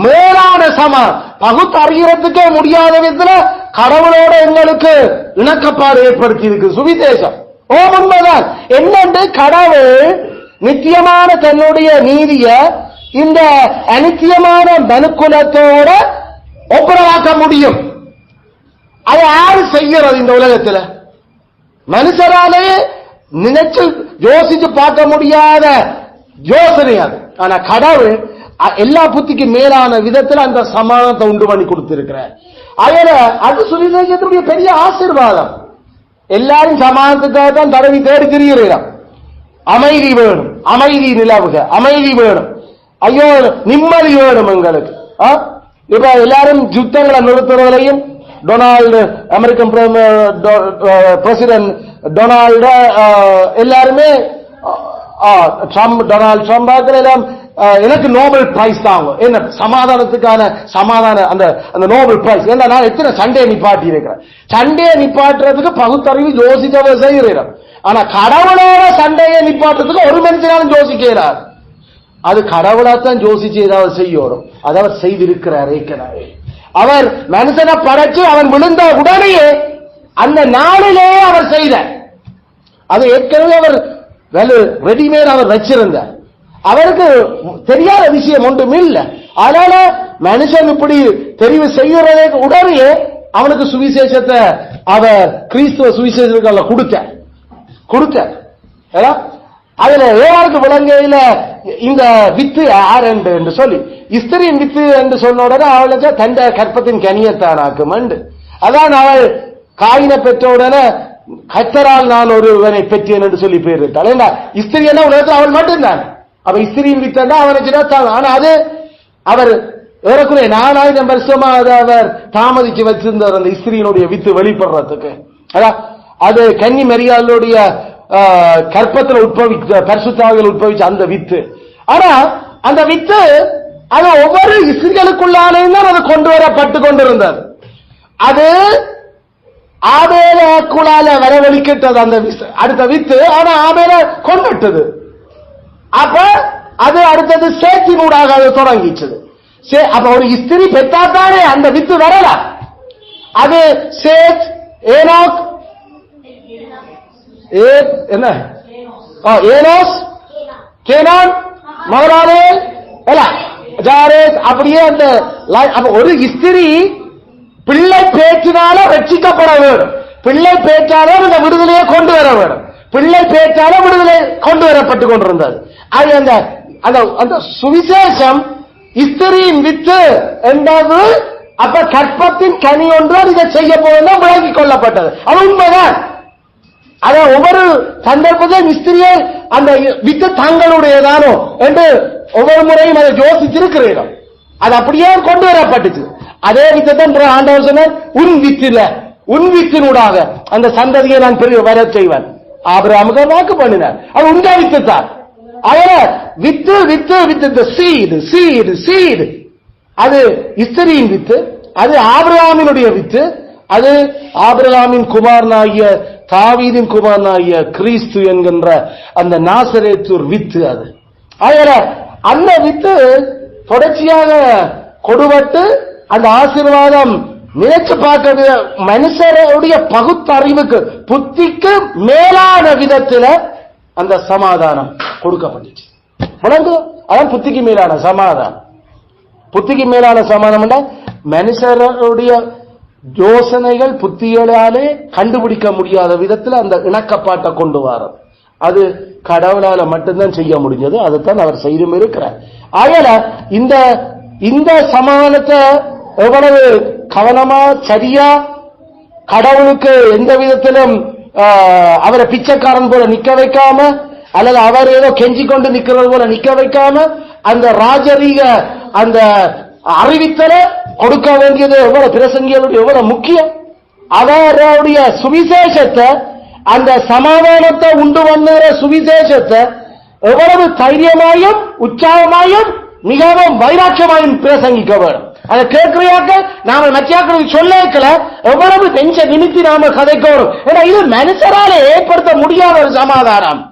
மேலான சமாதானம். பகுத்தறிகிறதுக்கே முடியாத விதத்துல கடவுளோட எங்களுக்கு இணக்கப்பாடு ஏற்படுத்தி இருக்கு சுவிசேஷம். உண்மைதான் என்னென்று கடவுள் நித்தியமான தன்னுடைய நீதிய இந்த அனித்தியமான மனுக்குலத்தோட ஒப்புரவாக்க முடியும். அதை யாரு செய்யறது இந்த உலகத்துல? மனுஷராலே நினைச்சு யோசிச்சு பார்க்க முடியாத யோசனை அது. ஆனா கடவுள் எல்லா புத்திக்கு மேலான விதத்தில் அந்த சமாதானத்தை உண்டு பண்ணி கொடுத்திருக்கிறார். அது சுவிசேஷத்துடைய பெரிய ஆசீர்வாதம். எல்லாரும் சமாதானத்துக்காக தான் தடவி தேடி திரிகிறோம். அமைதி வேணும், அமைதி நிலவுக, அமைதி வேணும், ஐயோ நிம்மதி வேணும் எங்களுக்கு. இப்ப எல்லாரும் யுத்தங்களை நிறுத்துறவரையும் டொனால்டு அமெரிக்கன் பிரசிடென்ட் டொனால்டு எல்லாருமே டொனால்டு ட்ரம்ப் எல்லாம் எனக்கு நோபல் பிரைஸ் தாங்க என்ன சமாதானத்துக்கான அந்த நோபல் பிரைஸ். ஏன்னா நான் எத்தனை சண்டே நிப்பாட்டி இருக்கிறேன். சண்டையை நிப்பாட்டுறதுக்கு பகுத்தறிவு யோசிக்கவே செய்கிறேன். ஆனா கடவுளோட சண்டையை நிப்பாட்டுறதுக்கு ஒரு மனுஷனாலும் யோசிக்கிறார். அது கடவுளாத்தான் யோசிச்சு ஏதாவது செய்யணும். அதை அவர் செய்திருக்கிறார். ஏற்கனவே அவர் மனுஷனை படைச்சு அவன் விழுந்த உடனேயே அந்த நாளிலே அவர் செய்தார். அது ஏற்கனவே அவர் ரெடிமேட் அவர் வச்சிருந்தார். அவருக்கு தெரியாத விஷயம் ஒன்றும் இல்லை. அதனால மனுஷன் இப்படி தெரிவு செய்யறதே உடனே அவனுக்கு சுவிசேஷத்தை அவர் கிறிஸ்துவ சுவிசேஷத்துக்கு கொடுத்தார். அதுல ஏவாளுக்கு விளங்கையில இந்த வித்து ஆரண்டு என்று சொல்லி இஸ்திரியின் வித்து என்று சொன்ன உடனே அவளுக்கு தண்ட கற்பத்தின் கனியத்தானாக்கும். அதான் அவள் காயினை பெற்ற உடனே கத்தரால் நான் ஒருவனை பெற்றேன் என்று சொல்லி பேரிட்டாள். ஏன்னா இஸ்திரி என்ன உலகத்தில் அவள் மட்டும்தான். அவ இஸ்திரியின் வித்தா அவனுக்கு தான். ஆனா அது அவர் ஏறக்குறைய 4000 வருஷமா அவர் தாமதிச்சு வச்சிருந்தார் அந்த இஸ்திரியினுடைய வித்து வெளிப்படுறதுக்கு. அது கன்னி மரியாளுடைய கற்பத்தில் உட்பவிச்ச பரிசுத்தாவிகள் உட்பவிச்ச அந்த வித்து. ஆனா அந்த வித்து அது ஒவ்வொரு இஸ்திரிகளுக்குள்ளாலேயும் தான் அது கொண்டு வரப்பட்டு கொண்டிருந்தது. அது ஆபேலுக்குள்ளால வரவழிக்கிட்டது அந்த அடுத்த வித்து. ஆனா ஆபேல கொண்டுட்டது. அப்ப அது அடுத்தது சேத்தினூடாக அது தொடங்கிச்சது. அப்ப ஒரு இஸ்திரி பெற்றாத்தானே அந்த வித்து வரல. அது சேத், ஏனோக், என்ன ஏனோஸ், கேனான், மகரானேல், ஜாரேத், அப்படியே அந்த ஒரு இஸ்திரி பிள்ளை பேச்சினால ரட்சிக்கப்பட வேண்டும். பிள்ளை பேச்சாலே இந்த விடுதலையை கொண்டு வர வேண்டும். பிள்ளை பேச்சால விடுதலை கொண்டு வரப்பட்டு கொண்டிருந்தது. அது அந்த அந்த சுவிசேஷம் ஸ்திரீயின் வித்து என்பது அப்ப கற்பத்தின் கனி ஒன்று இதை செய்ய போவதுதான் விளங்கிக் கொள்ளப்பட்டது. அது உண்மைதான். அத ஒவ்வொரு சந்தர்ப்பத்திலும் ஸ்திரியை அந்த வித்து தங்களுடையதானோ என்று ஒவ்வொரு முறையும் அதை யோசிச்சிருக்கிறீர்கள். அது அப்படியே கொண்டு வரப்பட்டுச்சு. அதே வித்தான் ஆண்டவர் சொன்னார், உன் வித்தில உன் வித்தினூடாக அந்த சந்ததியை நான் பெரிய வர செய்வேன். ஆபிரகாமுக்கு வாக்கு பண்ணினார். அது உங்க வித்து தான். With with with seed seed seed அது ஸ்திரியின் வித்து, அது ஆபிரகாமினுடைய வித்து, அது ஆபிரகாமின் குமாரனாகிய தாவீதின் குமாரனாகிய கிறிஸ்து என்கின்ற அந்த நாசரேத்தூர் வித்து. அது அந்த வித்து தொடர்ச்சியாக கொடுபட்டு அந்த ஆசீர்வாதம் நினைச்சு பார்க்க மனுஷருடைய பகுத்தறிவுக்கு புத்திக்கு மேலான விதத்தில் அந்த சமாதானம் கொடுக்கப்பட்டுச்சு. அதான் புத்திக்கு மேலான சமாதானம். புத்திக்கு மேலான சமாதானம் மனுஷருடைய யோசனைகள் புத்திகளாலே கண்டுபிடிக்க முடியாத விதத்தில் அந்த இணக்கப்பாட்டை கொண்டு வர அது கடவுளால மட்டும்தான் செய்ய முடிஞ்சது. அதைத்தான் அவர் செய்தும் இருக்கிறார். ஆகல இந்த சமாதானத்தை எவ்வளவு கவனமா சரியா கடவுளுக்கு எந்த விதத்திலும் அவரை பிச்சைக்காரன் போல நிக்க வைக்காம அல்லது அவர் ஏதோ கெஞ்சி கொண்டு நிக்கிறது போல நிக்க வைக்காம அந்த ராஜரீக அந்த அறிவித்தலை கொடுக்க வேண்டியது எவ்வளவு பிரசங்கிகளுடைய எவ்வளவு முக்கியம். அவருடைய சுவிசேஷத்தை அந்த சமாதானத்தை உண்டு வந்த சுவிசேஷத்தை எவ்வளவு தைரியமாயும் உற்சாகமாயும் மிகவும் வைராக்கியமாயும் பிரசங்கிக்க வேண்டும். அதை கேட்கிறையாக்க நாம மத்தியாக்களுக்கு சொல்லல எவ்வளவு நெஞ்ச நிமித்தி நாம கதைக்கணும். ஏன்னா இது மனுஷரால ஏற்படுத்த முடியாத ஒரு சமாதானம்.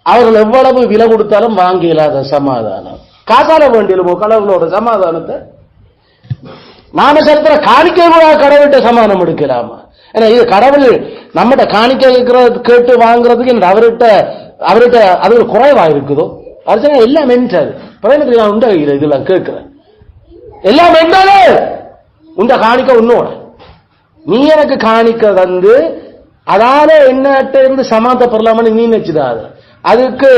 அவர்கள் எவ்வளவு விலை கொடுத்தாலும் வாங்க இல்லாத சமாதானம். காசால வேண்டியமோ கடவுளோட சமாதானத்தை நாம செலுத்துற காணிக்கை கூட கடவுள்கிட்ட சமாதானம் எடுக்கலாமா? ஏன்னா இது கடவுள் நம்மகிட்ட காணிக்கை கேட்டு வாங்குறதுக்கு அவர்கிட்ட அது ஒரு குறைவா இருக்குதோ? அது எல்லாம் மென்றது பிரயோஜனத்துக்கு நான் உண்ட இதெல்லாம் கேட்கிறேன். எல்லாம் மென்றாலே உண்ட காணிக்க உன்னோட நீ எனக்கு காணிக்க வந்து அதால என்னட்ட இருந்து சமாத பெறலாமன்னு நீ நினைச்சுதான். அதுக்கு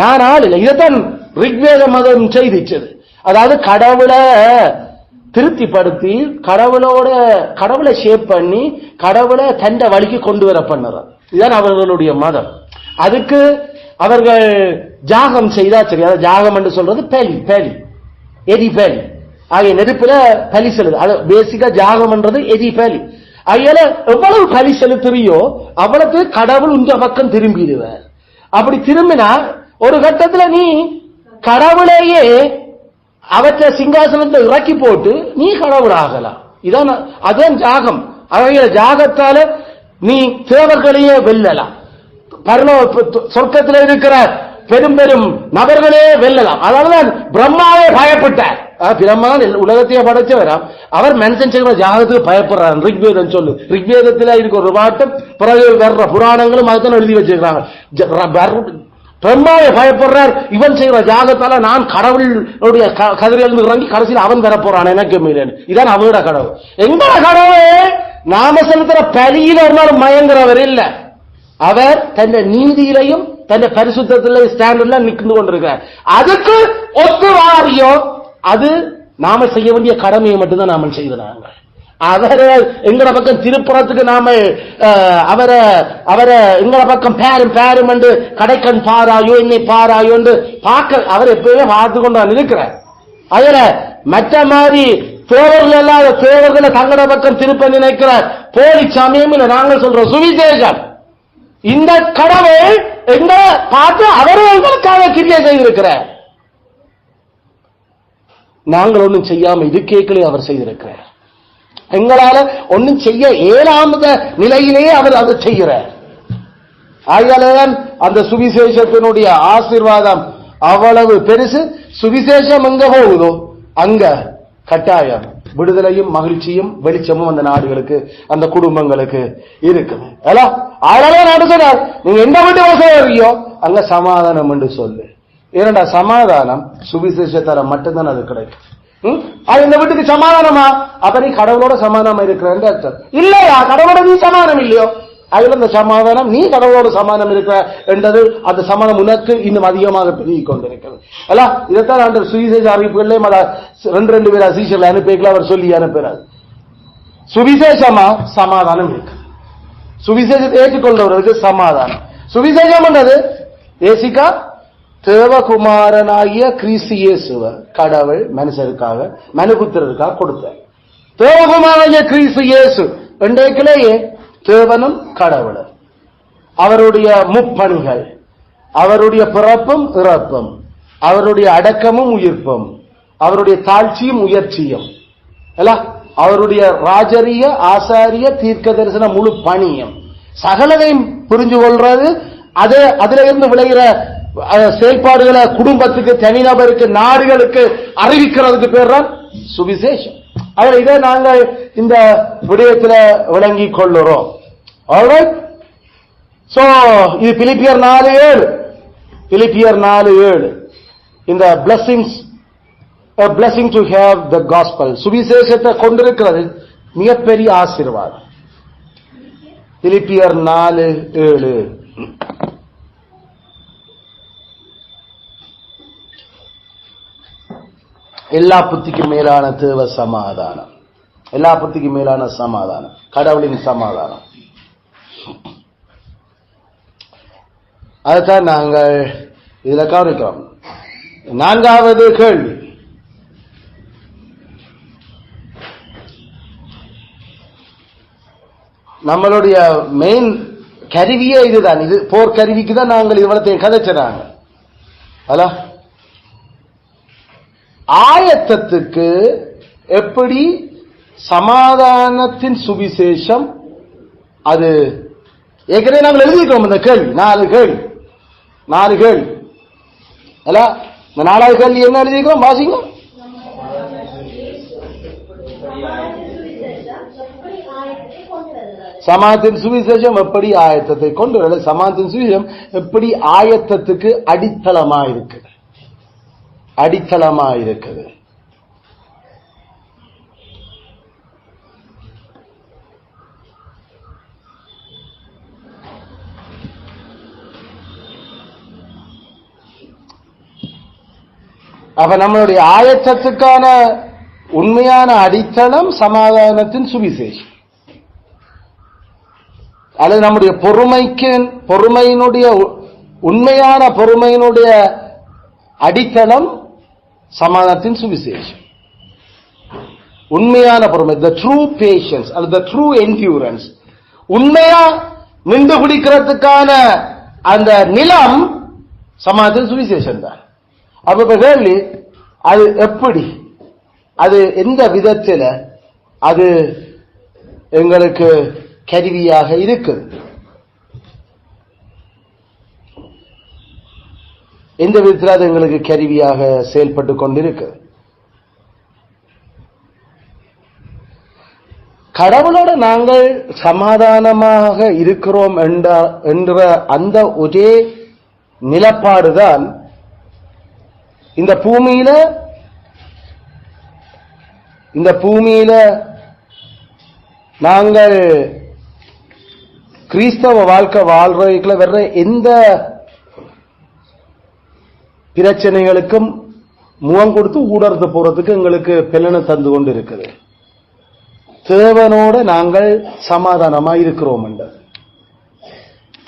நான் ஆள் இல்லை. இதைத்தான் ரிக்வேத மதம் செய்திச்சது. அதாவது கடவுளை திருப்திப்படுத்தி கடவுளை ஷேப் பண்ணி கடவுளை தண்ட வழிக்கு கொண்டு வர பண்ணுறது. இதுதான் அவர்களுடைய மதம். அதுக்கு அவர்கள் ஜாகம் செய்தா சரி. அதாவது ஜாகம் என்று சொல்றது பேலி எரி பேலி ஆகிய நெருப்புல பலி செலுது. அது பேசிக்கா ஜாகம் என்றது எரி பேலி. ஆகியால எவ்வளவு பலி செலுத்துறியோ அவ்வளவு கடவுள் உங்க பக்கம் திரும்பிடுவார். அப்படி திரும்பினா ஒரு கட்டத்துல நீ கடவுளையே அவற்றை சிங்காசனத்தை இறக்கி போட்டு நீ கடவுள் ஆகலாம். இதான் அதுதான் ஜாகம். அவைய ஜாகத்தால நீ தேவர்களையே வெல்லலாம். சொர்க்கத்தில் இருக்கிற பெரும் பெரும் நபர்களே வெல்லலாம். அதனாலதான் பிரம்மாவே பயப்பட்டார். பிரம்மா உலகத்தையே படைச்சவராம். அவர் மனுஷன் செய்கிற ஜாகத்துக்கு பயப்படுறார். ரிக்வேதம் சொல்லு. ரிக்வேதத்தில் இருக்க ஒரு பாட்டம் பிறகு வர்ற புராணங்களும் அதுதான் எழுதி வச்சிருக்காங்க. பிரம்மாவை பயப்படுறார். இவன் செய்கிற ஜாகத்தால நான் கடவுளுடைய கதிரிலிருந்து இறங்கி கடைசியில் அவன் வர போறான் எனக்கு மீறன். இதான் அவரோட கடவுள். எங்களோட கடவுள் நாம செலுத்துற பலியில ஒரு நாள் மயங்குறவர் இல்ல. அவர் தன் நீதியிலையும் தன் பரிசுத்தில ஸ்டாண்டர்ட்ல நின்று கொண்டிருக்கிறார். அதுக்கு ஒத்து வாரியோ அது நாம செய்ய வேண்டிய கடமையை மட்டும்தான் நாம செய்கிறாங்க. அவரை எங்கட பக்கம் திருப்புறத்துக்கு நாம அவரை எங்கட பக்கம் பேரும் என்று கடைக்கண் பாராயோ என்னை பாராயோ என்று பார்க்க அவர் எப்பவுமே பார்த்து கொண்டு இருக்கிறார். அதுல மற்ற மாதிரி தேவர்கள் இல்லாத தேவர்களை தங்கட பக்கம் திருப்ப நினைக்கிறார். போலி சமயம் நாங்கள் சொல்ற சுவிசேஷம். இந்த கடவுள் எங்களை பார்த்து அவரும் எங்களுக்காக கிரியை செய்திருக்கிறார். நாங்கள் ஒன்றும் செய்யாம இதுக்கேக்களே அவர் செய்திருக்கிறார். எங்களால ஒன்னும் செய்ய இயலாத நிலையிலேயே அவர் அதை செய்கிறார். ஆகையால்தான் அந்த சுவிசேஷத்தினுடைய ஆசீர்வாதம் அவ்வளவு பெருசு. சுவிசேஷம் எங்க போகுதோ அங்க கட்டாயம் விடுதலையும் மகிழ்ச்சியும் வெளிச்சமும் அந்த நாடுகளுக்கு அந்த குடும்பங்களுக்கு இருக்குது. நடக்கிறார். நீங்க எந்த வீட்டு வசதியோ அங்க சமாதானம் என்று சொல்லு. ஏனண்டா சமாதானம் சுவிசேஷத்தால மட்டும்தான் அது கிடைக்கும். அது இந்த வீட்டுக்கு சமாதானமா? அப்ப நீ கடவுளோட சமாதானமா இருக்கிறன்னு அர்த்தம் இல்லையா? கடவுளோட நீ சமாதானம் இல்லையோ? அதுல இந்த சமாதானம் நீ கடவுளோட சமாதானம் இருக்கிற என்றது அந்த சமாதானம் உனக்கு இன்னும் அதிகமாக பெருகி கொண்டிருக்கிறது. அல்ல இதைத்தான் அந்த சுவிசேஷ அறிவிப்புகளே ரெண்டு பேர் அசீஷர்ல அனுப்பிக்கல அவர் சொல்லி அனுப்புறாரு. சுவிசேஷமா சமாதானம் இருக்கு. சுவிசேஷத்தை ஏற்றுக்கொள்றவர்களுக்கு சமாதானம். சுவிசேஷம் என்றது ஏசிக்கா தேவகுமாரனாகிய கிறிஸ்து இயேசுவ கடவுள் மனுஷருக்காக மனுபுத்திரருக்காக கொடுத்தார். தேவகுமாரனாகிய கிறிஸ்து இயேசு இன்றைக்கிலேயே தேவனும் கடவுள் அவருடைய முப்பணிகள், அவருடைய பிறப்பும் இறப்பும், அவருடைய அடக்கமும் உயிர்ப்பும், அவருடைய தாழ்ச்சியும் உயர்ச்சியும், அவருடைய ராஜரிய ஆசாரிய தீர்க்க தரிசன முழு பணியும் சகலதையும் புரிஞ்சு கொள்றது. அதுல இருந்து விளைகிற செயல்பாடுகளை குடும்பத்துக்கு, தனிநபருக்கு, நாடுகளுக்கு அறிவிக்கிறதுக்கு பேர் தான் சுவிசேஷம். அதுல இதை நாங்கள் இந்த விடயத்தில் விளங்கிக் கொள்ளுறோம். ஆல்ரைட். சோ இது பிலிப்பியர் 4:7. பிலிப்பியர் 4:7 இந்த blessings, a blessing to have the gospel, சுவிசேஷத்தை கொண்டிருக்கிறது மிகப்பெரிய ஆசீர்வாதம். பிலிப்பியர் 4:7 எல்லா புத்திக்கும் மேலான தேவ சமாதானம், எல்லா புத்திக்கும் மேலான சமாதானம், கடவுளின் சமாதானம். அதுதான் நாங்கள் இதுல கவனிக்கிறோம். 4வது கேள்வி, நம்மளுடைய மெயின் கருவியே இதுதான். இது போர் கருவிக்கு தான் நாங்கள் இவ்வளத்தையும் கதைச்சாங்க. அல்ல ஆயத்தத்துக்கு எப்படி சமாதானத்தின் சுவிசேஷம் அது ஏற்கனவே நாங்கள் எழுதிக்கிறோம். இந்த கேள்வி 4 கேள்வி அல்ல. இந்த 4வது கேள்வி என்ன எழுதிக்கிறோம்? வாசிங்க. சமாதானத்தின் சுவிசேஷம் எப்படி ஆயத்தத்தை கொண்டு வர, சமாதானத்தின் சுவிசேஷம் எப்படி ஆயத்தத்துக்கு அடித்தளமா இருக்குது. அப்ப நம்மளுடைய ஆயத்தத்துக்கான உண்மையான அடித்தளம் சமாதானத்தின் சுவிசேஷம். அல்லது நம்முடைய பொறுமையினுடைய உண்மையான பொறுமையினுடைய அடித்தளம் சமாதானத்தின் சுவிசேஷம். உண்மையான பொறுமை, the true patience அல்லது the true endurance, உண்மையா நின்று பிடிக்கிறதுக்கான அந்த நிலம் சமாதானத்தின் சுவிசேஷம் தான். அப்ப கேள்வி, அது எப்படி, அது எந்த விதத்தில் அது எங்களுக்கு கருவியாக இருக்குது? எந்த விதத்தில் அது எங்களுக்கு கருவியாக செயல்பட்டு கொண்டிருக்கு? கடவுளோட நாங்கள் சமாதானமாக இருக்கிறோம் என்ற அந்த ஒரே நிலப்பாடுதான் இந்த பூமியில நாங்கள் கிறிஸ்தவ வாழ்க்கை வாழ்றதுக்குள்ள வர்ற எந்த பிரச்சனைகளுக்கும் முகம் கொடுத்து ஊடர்ந்து போறதுக்கு எங்களுக்கு பெலனை தந்து கொண்டு இருக்குது. தேவனோட நாங்கள் சமாதானமா இருக்கிறோம் என்றது.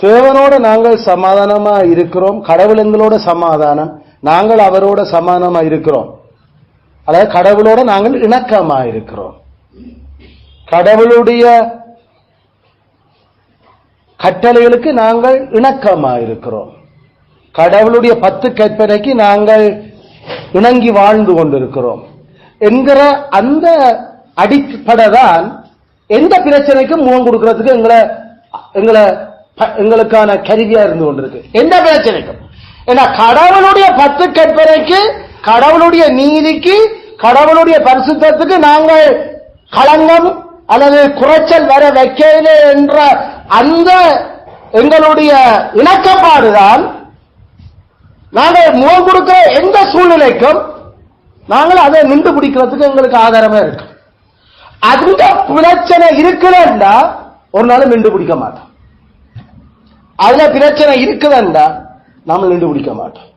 தேவனோட நாங்கள் சமாதானமா இருக்கிறோம். கடவுள் எங்களோட சமாதானம், நாங்கள் அவரோட சமாதானமா இருக்கிறோம். அதாவது கடவுளோட நாங்கள் இணக்கமா இருக்கிறோம். கடவுளுடைய கட்டளைகளுக்கு நாங்கள் இணக்கமா இருக்கிறோம். கடவுளுடைய 10 கற்பனைக்கு நாங்கள் இணங்கி வாழ்ந்து கொண்டிருக்கிறோம் என்கிற அந்த அடிப்படைதான் எந்த பிரச்சனைக்கும் முகம் கொடுக்கிறதுக்கு எங்களுக்கான கருவியா இருந்து கொண்டிருக்கு. எந்த பிரச்சனைக்கும், ஏன்னா கடவுளுடைய 10 கற்பனைக்கு, கடவுளுடைய நீதிக்கு, கடவுளுடைய பரிசுத்தத்துக்கு நாங்கள் களங்கம் அல்லது குறைச்சல் வர வைக்கல என்ற அந்த எங்களுடைய இணக்கப்பாடுதான் நாங்கள் முகம் கொடுக்கிற எந்த சூழ்நிலைக்கும் நாங்கள் அதை நின்று பிடிக்கிறதுக்கு எங்களுக்கு ஆதாரமா இருக்கு. அந்த பிரச்சனை இருக்குதுண்டா ஒரு நாள் நின்று பிடிக்க மாட்டோம். அதுல பிரச்சனை இருக்குதுண்டா நாம நின்று பிடிக்க மாட்டோம்.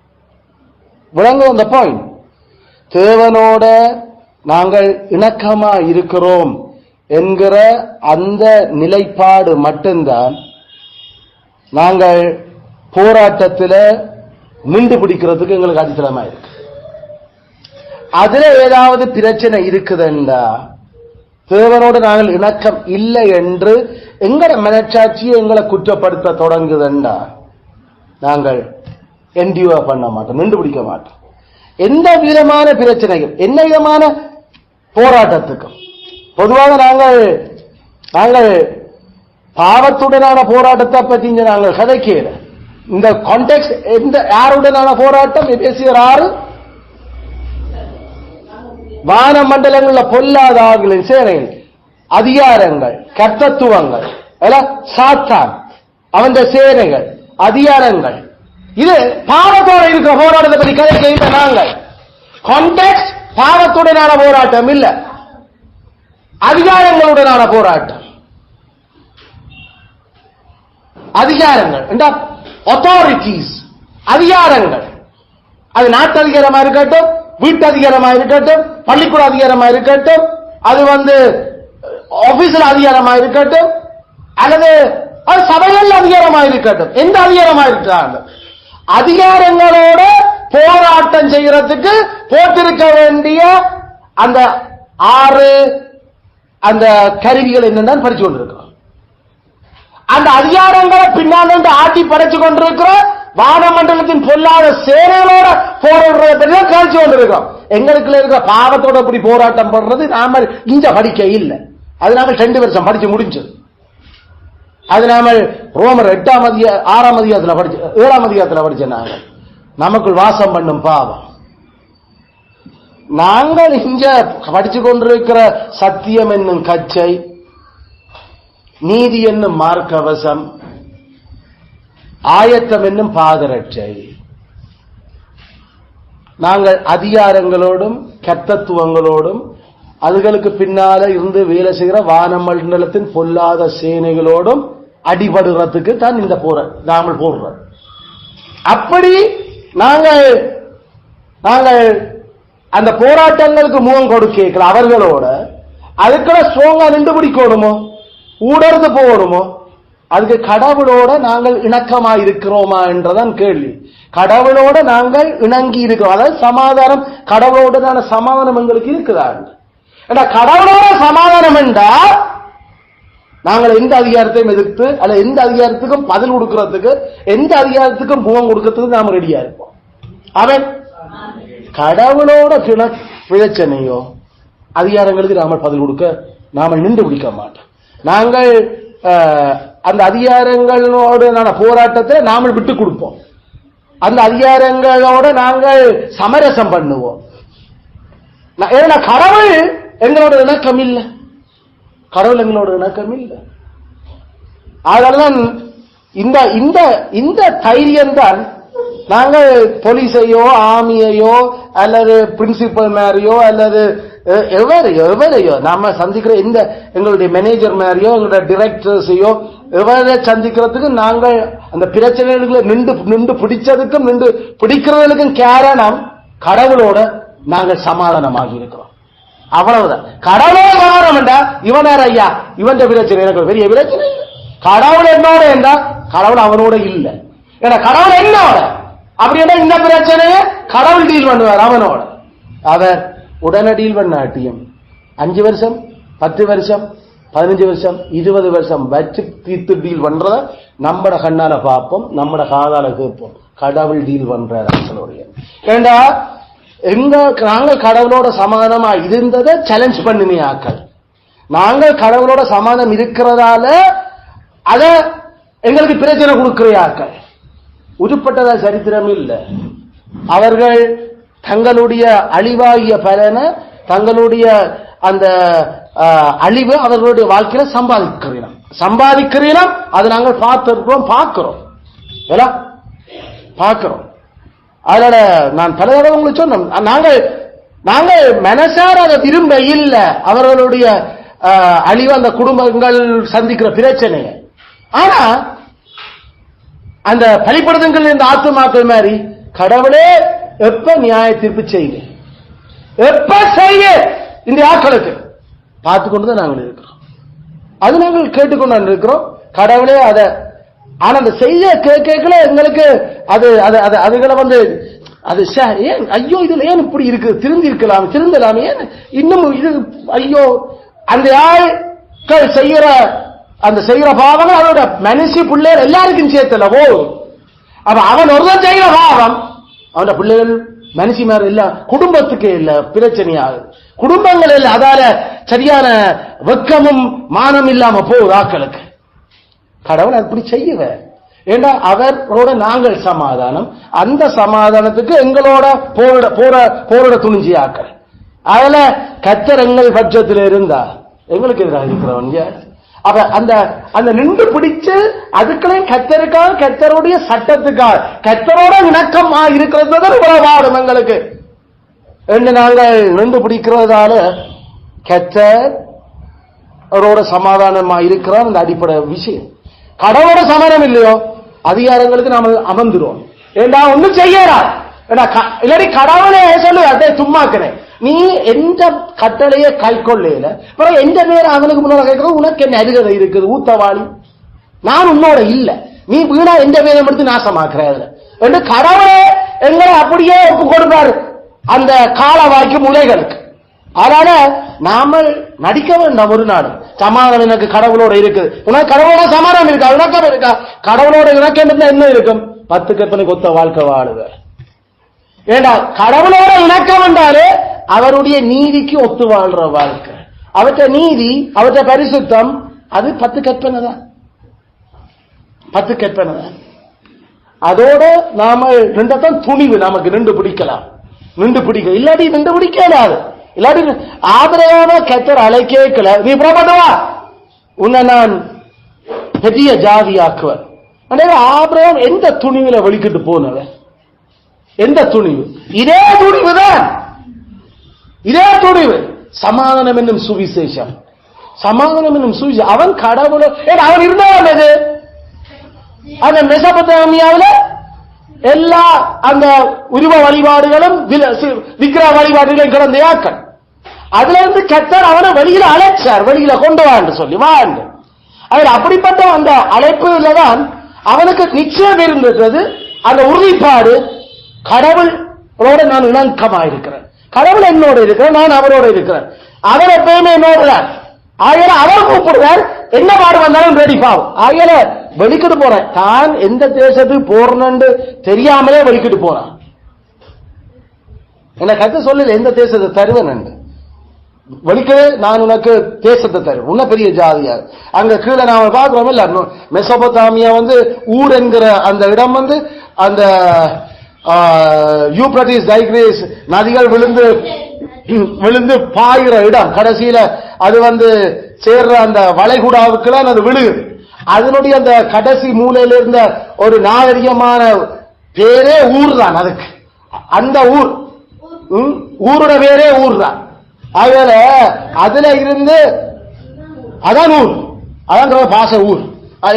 விளங்கும் அந்த பாயிண்ட். தேவனோட நாங்கள் இணக்கமா இருக்கிறோம் என்கிற அந்த நிலைப்பாடு மட்டும்தான் நாங்கள் போராட்டத்தில் நின்று பிடிக்கிறதுக்கு எங்களுக்கு அடித்தளமா இருக்கு. அதுல ஏதாவது பிரச்சனை இருக்குதுண்டா தேவனோடு நாங்கள் இணக்கம் இல்லை என்று எங்களை மனச்சாட்சியை எங்களை குற்றப்படுத்த தொடங்குதுண்டா நாங்கள் என்டியூர் பண்ண மாட்டோம், நின்று பிடிக்க மாட்டோம். எந்த விதமான பிரச்சனைகள், என்ன விதமான போராட்டத்துக்கும் பொதுவாக நாங்கள் பாவத்துடனான போராட்டத்தை பற்றி நாங்கள் கதைக்கல. இந்த கான்டெக்ஸ்ட் எந்த யாருடனான போராட்டம்? எபேசியர் 6 வான மண்டலங்களில் பொல்லாத ஆவிகளின் சேனைகள், அதிகாரங்கள், கர்த்தத்துவங்கள், சாத்தான் அவன் சேனைகள், அதிகாரங்கள், இது பாவத்தோடு இருக்கிற போராட்டத்தை பற்றி கதைக்க நாங்கள். கான்டெக்ஸ்ட் பாவத்துடனான போராட்டம் இல்ல, அதிகாரங்களுடனான போராட்டம். அதிகாரங்கள் என்றால் அத்தாரிட்டிஸ், அதிகாரங்கள். அது நாட்டு அதிகாரமா இருக்கட்டும், வீட்டு அதிகாரமா இருக்கட்டும், பள்ளிக்கூட அதிகாரமா இருக்கட்டும், அது ஆபீஸ்ல அதிகாரமா இருக்கட்டும், அல்லது அது சபைகள் அதிகாரமா இருக்கட்டும், எந்த அதிகாரமா இருக்காங்க, அதிகாரங்களோட போராட்டம் செய்யறதுக்கு போட்டிருக்க வேண்டிய அந்த 6 அந்த கருவிகள் என்னன்னு படிச்சு கொண்டிருக்கிறோம். அந்த அதிகாரங்களை பின்னால் ஆட்டி படைச்சு கொண்டிருக்கிற வானமண்டலத்தின் பொல்லாத சேனைகளோட போராடுறதை கழிச்சு கொண்டிருக்கிறோம். எங்களுக்குள்ள இருக்கிற பாவத்தோட இப்படி போராட்டம் பண்றது நாம இந்த படிக்க இல்லை. அது நாம 2 வருஷம் படிச்சு முடிஞ்சது. அது நாம ரோமர் 6ஆம் அதிகாரத்தில் படிச்ச 7ஆம் அதிகாரத்தில் படிச்ச நாங்கள் நமக்குள் வாசம் பண்ணும் பாவம். நாங்கள் இங்க படிச்சு கொண்டிருக்கிற சத்தியம் என்னும் கச்சை, நீதி என்னும் மார்க்கவசம், ஆயத்தம் என்னும் பாதரட்சை, நாங்கள் அதிகாரங்களோடும் கர்த்தத்துவங்களோடும் அதுகளுக்கு பின்னால இருந்து வேலை செய்கிற வானமண்டலத்தின் பொல்லாத சேனைகளோடும் அடிபடுறதுக்கு தான் இந்த நாங்கள் போடுறோம். அப்படி நாங்கள் அந்த போராட்டங்களுக்கு முகம் கொடுக்க அவர்களோட அதுக்குள்ள ஸ்ட்ராங்கா நின்று பிடிக்கணுமோ, ஊடர்ந்து போகணுமோ, அதுக்கு கடவுளோட நாங்கள் இணக்கமா இருக்கிறோமா என்றதான் கேள்வி. கடவுளோட நாங்கள் இணங்கி இருக்கிறோம், அதாவது சமாதானம், கடவுளோட சமாதானம் எங்களுக்கு இருக்குதா? கடவுளோட சமாதானம் என்றால் நாங்கள் எந்த அதிகாரத்தையும் எதிர்த்து அல்ல எந்த அதிகாரத்துக்கும் பதில் கொடுக்கிறதுக்கு, எந்த அதிகாரத்துக்கும் முகம் கொடுக்கிறதுக்கு நாம ரெடியா இருப்போம். அவன் கடவுளோட பிரச்சனையோ அதிகாரங்களுக்கு நாம பதில் கொடுக்க நாம நின்று பிடிக்க மாட்டோம். நாங்கள் அந்த அதிகாரங்களோடு போராட்டத்தை நாமல் விட்டு கொடுப்போம். அந்த அதிகாரங்களோட நாங்கள் சமரசம் பண்ணுவோம். ஏன்னா கடவுள் எங்களோட இணக்கம் இல்லை, கடவுள் எங்களோட இணக்கம் இல்லை. அதெல்லாம் இந்த தைரியம் தான் நாங்கள் போலீஸையோ ஆர்மியையோ அல்லது பிரின்சிபல் மேரியோ அல்லது எவரையோ நாம சந்திக்கிற இந்த எங்களுடைய மேனேஜர் மேரியோ எங்களுடைய டிரெக்டர்ஸையோ எவரை சந்திக்கிறதுக்கு நாங்கள் அந்த பிரச்சனைகளை நின்று பிடிச்சதுக்கும் நின்று பிடிக்கிறதுக்கும் காரணம் கடவுளோட நாங்கள் சமாதானமாகி இருக்கிறோம். அவ்வளவுதான். கடவுளோட சமாதானம் என்றா இவன் ஐயா இவன் பிரச்சனை எனக்கு பெரிய பிரச்சனை இல்லை. கடவுள் என்னோட என்றா கடவுள் அவனோட இல்லை. ஏன்னா கடவுள் என்னோட அப்படின்னா இந்த பிரச்சனையை கடவுள் டீல் பண்ணுவார் அவனோட. அவர் உடனடியில் பண்ணாட்டியும் 5 வருஷம் 10 வருஷம் 15 வருஷம் 20 வருஷம் வச்சு தீர்த்து டீல் பண்றத நம்மட கண்ணால பார்ப்போம், நம்மட காதால கேட்போம். கடவுள் டீல் பண்றாரு அவங்களுடைய. ஏண்டா நாங்கள் கடவுளோட சமாதானமா இருந்ததை சேலஞ்ச் பண்ணினே ஆக்கள். நாங்கள் கடவுளோட சமாதானம் இருக்கிறதால அத எங்களுக்கு பிரச்சனை கொடுக்கிற ஆக்கள் உருப்பட்டதா சரித்திரம் இல்லை. அவர்கள் தங்களுடைய அழிவாகிய பலனை, தங்களுடைய அந்த அழிவு அவர்களுடைய வாழ்க்கையில சம்பாதிக்கிறோம். அது நாங்கள் பார்த்திருக்கிறோம், பார்க்கிறோம். அதனால நான் பல தடவை உங்களுக்கு சொன்னோம், நாங்கள் நாங்கள் மனசார அதை விரும்ப இல்ல, அவர்களுடைய அழிவு, அந்த குடும்பங்கள் சந்திக்கிற பிரச்சனைய. ஆனா அந்த பலிப்படுத்துங்கள் இந்த ஆத்துமாக்கள் மாதிரி கடவுளே எப்ப நியாய தீர்ப்பு செய்ய, எப்ப செய்ய இந்த ஆட்களுக்கு பார்த்துக்கொண்டுதான் நாங்கள் இருக்கிறோம். அது நாங்கள் கேட்டுக்கொண்டு இருக்கிறோம். கடவுளே அதை ஆனா அந்த செய்ய கேட்கல எங்களுக்கு அது அதுகளை அது ஏன் ஐயோ இதுல ஏன் இப்படி இருக்கு, திருந்திருக்கலாம், திருந்தலாம், ஏன் இன்னும் இது ஐயோ அந்த ஆட்கள் செய்யற அந்த செய்யற பாவங்கள் அதோட மனுஷி பிள்ளைகள் எல்லாருக்கும் சேர்த்தலவோ. அப்ப அவன் ஒருதான் செய்யற பாவம் அவனோட பிள்ளைகள் மனுஷி மாதிரி இல்ல, குடும்பத்துக்கு இல்ல பிரச்சனையாகுது, குடும்பங்கள் இல்ல, அதால சரியான வெக்கமும் மானம் இல்லாம போகுது ஆக்களுக்கு. கடவுள் அப்படி செய்யவ ஏண்டா அவரோட நாங்கள் சமாதானம், அந்த சமாதானத்துக்கு எங்களோட போரோட துணிஞ்சி ஆக்கள். அதுல கத்தர் எங்கள் பட்சத்தில் இருந்தா எங்களுக்கு எதிராக இருக்கிறவங்க. அப்ப அந்த அந்த நின்று பிடிச்சு அதுக்களையும் கத்தருக்காக, கத்தருடைய சட்டத்துக்காக, கத்தரோட இணக்கமா இருக்கிறது உறவாடும் எங்களுக்கு என்று நாங்கள் நின்று பிடிக்கிறதால கத்தரோட சமாதானமா இருக்கிறோம். அந்த அடிப்படை விஷயம். கடவுளோட சமாதானம் இல்லையோ அதிகாரங்களுக்கு நாம அமர்ந்துருவோம். ஏண்டா ஒன்னும் செய்யறா இல்லாடி கடவுளே சொல்லு அதை சும்மாக்கிறேன், நீ எந்த கட்டளைய கை கொள்ளையில பிறகு எந்த பேர் அவனுக்கு முன்னாடி கேட்கறது, உனக்கு என்ன அருகதை இருக்குது ஊத்தவாளி, நான் உன்னோட இல்ல, நீ வீணா எந்த பேரை எடுத்து நாசமாக்குற என்று கடவுளே எங்களை அப்படியே ஒப்பு கொடுப்பாரு அந்த காலவாய்க்கு முளைகளுக்கு. அதனால நாம நடிக்க வேண்டாம். ஒரு நாடு சமாதானம் எனக்கு கடவுளோட இருக்குது, உனக்கு கடவுளோட சமாதானம் இருக்கா, இணக்கம் இருக்கா, கடவுளோட இணக்கம் என்ன இருக்கும், 10 கற்பனைக்கு ஒத்த வாழ்க்கை வாழுக. ஏண்டா கடவுளோட இணக்கம் என்றாலே அவருடைய நீதிக்கு ஒத்து வாழ்ற வாழ்க்கை, அவற்ற நீதி, அவற்ற பரிசுத்தம், அது 10 கற்பனை தான், 10 கற்பனை தான். அதோட நாம ரெண்டத்தான் துணிவு, நமக்கு நின்று பிடிக்கலாம், நின்று பிடிக்க இல்லாட்டி நின்று பிடிக்காது. இல்லாட்டி ஆபிரகாம கத்தர் அழைக்கல, நீ புறப்பட்டவா உன்னை நான் பெரிய ஜாதியாக்குவர். ஆபிரகாம் எந்த துணிவுல வெளிக்கிட்டு போனவன், எந்த துணிவு, இதே துணிவுதான், இதே துணிவு. சமாதானம் என்னும் சுவிசேஷம், சமாதானம் என்னும் சுவிசேஷம். அவன் கடவுள அவன் இருந்தவன் எது, அந்த மெசபொத்தாமியாவில் எல்லா அந்த உருவ வழிபாடுகளும் விக்கிரக வழிபாடுகளும் கிடந்த ஆக்கள். அதுல இருந்து கத்தர் அவனை வெளியில அழைச்சார், வெளியில கொண்டு வான்னு சொல்லி வாண்டு. அவர் அப்படிப்பட்ட அந்த அழைப்புலதான் அவனுக்கு நிச்சயம் இருந்தது அந்த உறுதிப்பாடு, கடவுளோட நான் இணக்கமா இருக்கிறேன், கடவுள் என்னோட இருக்கிறேன், நான் அவரோட இருக்கிறேன், அவர் எப்பயுமே என்னோடுறார். ஆகையில அவர் கூப்பிடுறார், என்ன பாடு வந்தாலும் ரெடி பாவம். ஆகையில வெளிக்கிட்டு போறேன், தான் எந்த தேசத்துக்கு போறேன்னு தெரியாமலே வெளிக்கிட்டு போறான். என்ன கத்து சொல்லல எந்த தேசத்தை தருவேன் வெளிக்கவே, நான் உனக்கு தேசத்தை தருவேன், உன்ன பெரிய ஜாதியா. அங்க கீழே நாம பாக்குறோம் இல்ல, மெசொபொத்தாமியா ஊர் என்கிற அந்த இடம் அந்த யூப்ரட்டிஸ் டைக்ரீஸ் நதிகள் விழுந்து பாயிற இடம், கடைசியில அது சேர்ற அந்த வளைகுடாவுக்குலாம் அது விழுகுது. அதனுடைய அந்த கடைசி மூலையில இருந்த ஒரு நாகரிகமான பேரே ஊர் தான் அதுக்கு, அந்த ஊர் ஊரோட பேரே ஊர் தான். அதனால அதுல இருந்து அதான் ஊர், அதான் பாச ஊர்,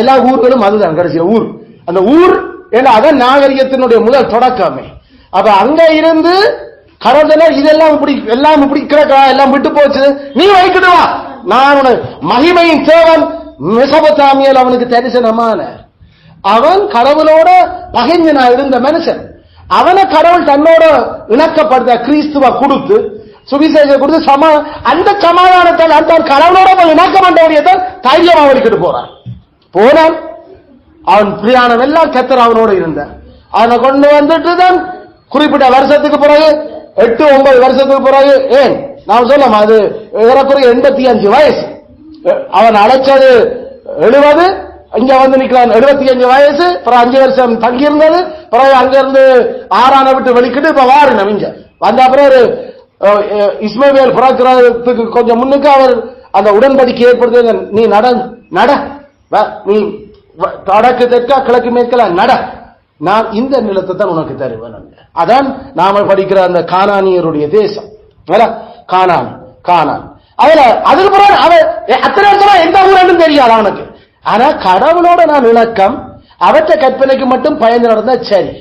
எல்லா ஊர்களும் அதுதான் கடைசியில ஊர். அந்த ஊர் ஏன்னா அதான் நாகரிகத்தினுடைய முதல் தொடக்கமே. அப்ப அங்க இருந்து கடவுள இதெல்லாம் இப்படி எல்லாம் இப்படி கிடக்கா, எல்லாம் விட்டு போச்சு, நீ வைக்கிடுவா, நான் மகிமையின் தேவன் மெசொபொத்தாமியல் அவனுக்கு தரிசனமான. அவன் கடவுளோட பகைஞனா இருந்த மனுஷன், அவனை கடவுள் தன்னோட இணக்கப்படுத்த கிறிஸ்துவ கொடுத்து சுவிசேஷம் கொடுத்து அந்த சமாதானத்தால் அந்த கடவுளோட இணக்கம் பண்ண தைரியமா வலிக்கிட்டு போனான். அவன் பிரியாணம் எல்லாம் கத்தர் அவனோட இருந்தான். அவனை கொண்டு வந்துட்டு தான் குறிப்பிட்ட வருஷத்துக்கு பிறகு 8-9 வருஷத்துக்கு பிறகு, ஏன் நான் சொல்லலாம், அது ஏறக்குறைய 85 வயசு. அவன் அழைச்சது 70, இங்க நிக்கிறான் 75 வயசு. பிறகு 5 வருஷம் தங்கியிருந்தது. பிறகு அங்கிருந்து ஆறான விட்டு வெளிக்கிட்டு இப்ப வாரினம் இங்க வந்த பிறகு இஸ்மவேல் பிறக்கிறதுக்கு கொஞ்சம் முன்னுக்கு அவர் அந்த உடன்படிக்கை ஏற்படுத்த, நீ நட நீ வடக்கு தெற்கா கிழக்கு மேற்கலாம் நட, நான் இந்த நிலத்தை தான் உனக்கு தருவேன். அதான் நாம படிக்கிற அந்த கானானியருடைய தேசம். காணான் காணான். அதுல அதுக்கு பிறகு அவன் அத்தனை வருஷமா எந்த ஊருன்னு தெரியாது அவனுக்கு. ஆனா கடவுளோட நான் இணக்கம் அவற்ற கற்பனைக்கு மட்டும் பயந்து நடந்தா சரி.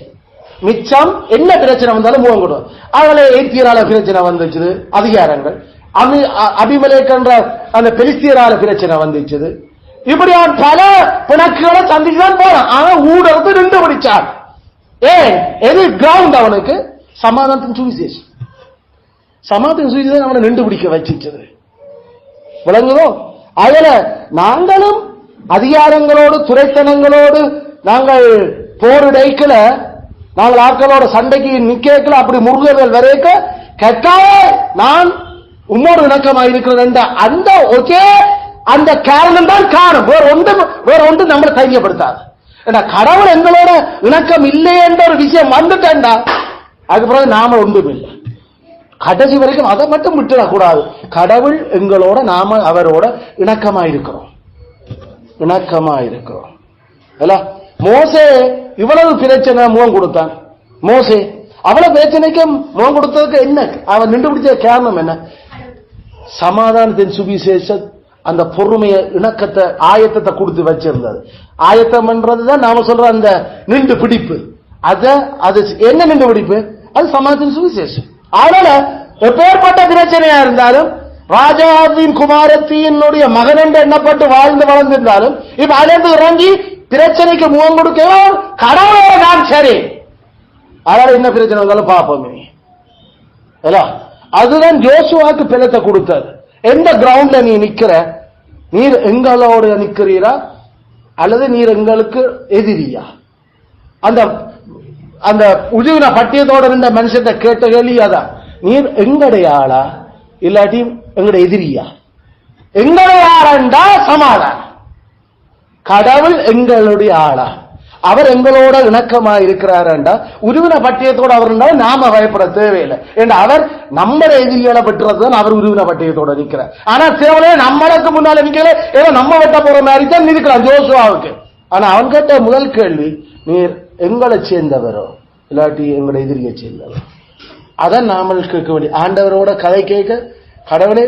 மிச்சம் என்ன பிரச்சனை வந்தாலும் முகம் கொடுக்கும். அவளை எய்தியரால பிரச்சனை வந்துச்சு, அதிகாரங்கள் அபிமலேக்கன்ற அந்த பெலிஸ்தியரால பிரச்சனை வந்துச்சு. இப்படி அவன் பல பிணக்குகளை சந்திச்சுதான் போறான். ஆனா ஊடகத்தை நின்று பிடிச்சான். எது கிரவுண்ட் அவனுக்கு? சமாதானத்தின் சுவிசேஷம். சமாதான சுவிசேஷம் அவனை நின்று பிடிக்க வச்சிச்சது. விளங்குதோ? அதுல நாங்களும் அதிகாரங்களோடு துறைத்தனங்களோடு நாங்கள் போரிடைக்கல, நாங்கள் ஆட்களோட சண்டைக்கு நிக்கல, அப்படி முருகர்கள் வரைக்க கட்டாய நான் உம்மோடு இணக்கமாக இருக்கிறது அந்த ஒரே அந்த காரணம் தான் காரணம். வேற ஒன்று நம்மளை தைரியப்படுத்தாது. கடவுள் எங்களோட இணக்கம் இல்லை என்ற ஒரு விஷயம் வந்துட்டா அதுக்கு பிறகு நாம ஒன்றும் இல்லை. கடைசி வரைக்கும் அதை மட்டும் விட்டுடக்கூடாது. கடவுள் எங்களோட நாம அவரோட இணக்கமாயிருக்கிறோம், இணக்கமாயிருக்கிறோம். மோசே இவ்வளவு பிரச்சனை முகம் கொடுத்தான். மோசே அவ்வளவு பிரச்சனைக்கு முகம் கொடுத்ததுக்கு என்ன அவன் நின்று பிடிச்ச காரணம் என்ன? சமாதானத்தின் சுவிசேஷ அந்த பொறுமைய இணக்கத்தை ஆயத்தத்தை கொடுத்து வச்சிருந்தது. ஆயத்தம் என்றதுதான் நாம சொல்ற அந்த நின்று பிடிப்பு. அது என்ன நின்று பிடிப்பு? அது சமாதானத்தின் சுவிசேஷம். அதனால எப்பேற்பட்ட பிரச்சனையா இருந்தாலும் ராஜாவின் குமாரத்தினுடைய மகன் என்று எண்ணப்பட்டு வாழ்ந்து வளர்ந்திருந்தாலும் இப்ப அதிலிருந்து இறங்கி பிரச்சனைக்கு முகம் கொடுக்கவும் கடவுளோட நான் சரி. அதனால என்ன பிரச்சனை வந்தாலும் பார்ப்போமே. அதுதான் யோசுவாக்கு பிளத்தை கொடுத்தது. எந்த கிரவுண்ட்ல நீ நிக்கிற? நீர் எங்களோட நிக்கிறீரா அல்லது நீர் எங்களுக்கு எதிரியா? அந்த அந்த உஜுவின பட்டியத்தோட இருந்த மனுஷத்தை கேட்ட கேள்வி அதான். நீர் எங்களுடைய ஆளா இல்லாட்டி எங்களுடைய எதிரியா? எங்களுடைய ஆளா சமாதானம். கடவுள் எங்களுடைய ஆளா? அவர் எங்களோட இணக்கமாக இருக்கிறாரா? உருவின பட்டியத்தோடு அவர் இருந்தாலும் நாம பயப்பட தேவையில்லை. ஏன்னா அவர் நம்மள எதிரிகளை பெற்றுறதுதான் அவர் உருவின பட்டியத்தோட நிற்கிறார். ஆனா தேவையில்லை நம்மளுக்கு முன்னால நிக்கல, ஏதோ நம்ம வெட்ட போற மாதிரி தான் நிற்கிறான் ஜோசுவாவுக்கு. ஆனா அவன் கேட்ட முதல் கேள்வி, நீர் எங்களை சேர்ந்தவரோ இல்லாட்டி எங்களுடைய எதிரியை சேர்ந்தவர்? அதான் நாமல் கேட்க வேண்டிய. ஆண்டவரோட கதை கேட்க, கடவுளே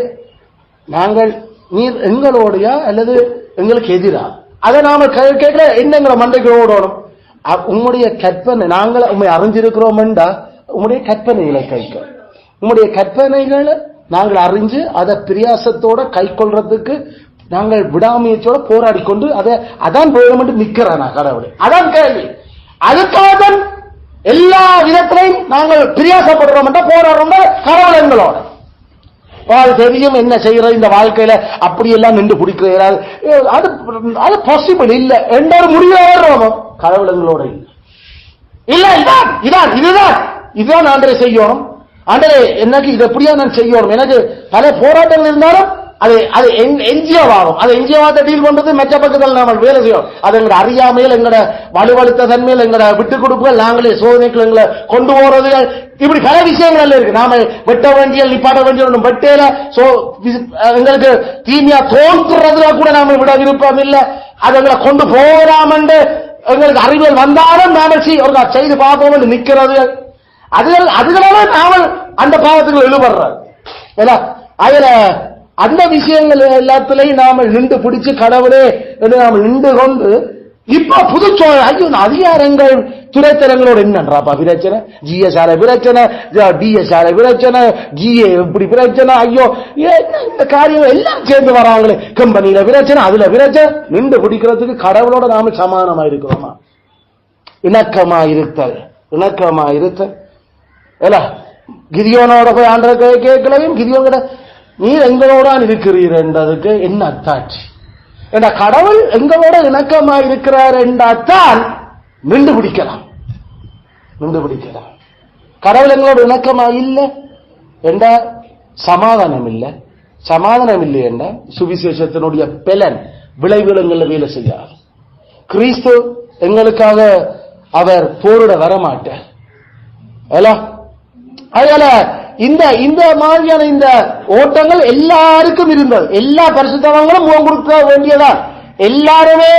நாங்கள் நீர் எங்களோடையா அல்லது எங்களுக்கு எதிரா? அதை நாம கேட்கல. என்னங்களை மண்டைக்கு ஓடணும்? உம்முடைய கற்பனை நாங்கள் உண்மை அறிஞ்சிருக்கிறோம் என்றா உம்முடைய கற்பனைகளை கைக்க, உம்முடைய கற்பனைகளை நாங்கள் அறிஞ்சு அதை பிரியாசத்தோட கை கொள்றதுக்கு நாங்கள் விடாமுயற்சியோட போராடி கொண்டு அதான் போயிடும் நிக்கிறேன் கடவுளே. அதான் கேள்வி. அதுக்காக எல்லா விதத்திலையும் நாங்கள் பிரியாசப்படுறோம் போராடுறோம் கடவுள் எங்களோட. அது தெரியும் என்ன செய்யறது இந்த வாழ்க்கையில அப்படியெல்லாம் நின்று பிடிக்கிறார். அது பாசிபிள் இல்ல என்ற ஒரு முடிவு வர்றோம். கடவுள் எங்களோட இல்ல. இதுதான் ஆண்டரை செய்யணும். ஆண்டரை எனக்கு இது எப்படியா நான் செய்யணும். எனக்கு பல போராட்டங்கள் இருந்தாலும் அது என்ஜிஓவாகும். அது என்ஜிஓவாக டீல் பண்றது மெச்ச பக்கத்தில் நாம வேலை செய்யும். அது எங்களோட அறியாமையில் எங்களோட வலுவழுத்த தன்மையில் எங்களோட விட்டுக் கொடுப்புகள் நாங்களே சோதனைகள் எங்களை கொண்டு போறது இப்படி பல விஷயங்கள் இருக்கு. நாம வெட்ட வேண்டிய நிப்பாட்ட வேண்டிய வெட்டையில எங்களுக்கு தீமையா தோன்றுறதுல கூட நாம விட விருப்பம் இல்லை. அது எங்களை கொண்டு போகலாம் என்று எங்களுக்கு அறிவியல் வந்தாலும் நாம செய்து பார்ப்போம் என்று நிக்கிறது. அதுகளால நாம அந்த பாவத்துக்கு இழுபடுறது. அதுல அந்த விஷயங்கள் எல்லாத்திலையும் நாம நின்று பிடிச்சு கடவுளே என்று நாம் நின்று கொண்டு இப்ப புது அதிகாரங்கள் துறைத்தரங்களோட என்னன்றாப்பா பிரச்சனை? ஜிஎஸ்ஆர் பிரச்சனை, டிஎஸ்ஆர் பிரச்சனை, ஜிஏ இப்படி பிரச்சனை. ஐயோ இந்த காரியங்கள் எல்லாம் சேர்ந்து வராங்களே. கம்பெனியில பிரச்சனை, அதுல பிரச்சனை. நின்று பிடிக்கிறதுக்கு கடவுளோட நாம சமானமா இருக்கிறோமா? இணக்கமா இருத்தல், இணக்கமா இருத்தல். கிரியோனோட போய் ஆண்டரை கேட்கலையும் கிரியோன் கிட்ட நீர் எங்களோட இருக்கிறீர் என்றதுக்கு என்ன அத்தாட்சி? என்ற கடவுள் எங்களோட இணக்கமா இருக்கிறார் என்றால் நின்று பிடிக்கலாம், நின்று பிடிக்கலாம். கடவுள் எங்களோட இணக்கமா இல்லை என்ற சமாதானம் இல்லை. சமாதானம் இல்லை என்ற சுவிசேஷத்தினுடைய பலன் விளைவுகள் வேலை செய்யாது. கிறிஸ்து எங்களுக்காக அவர் போரிட வரமாட்டார். அதனால இந்த மாதிரியான இந்த ஓட்டங்கள் எல்லாருக்கும் இருந்தது. எல்லா பரிசுத்தவான்களும் முகம் கொடுக்க வேண்டியதான். எல்லாருமே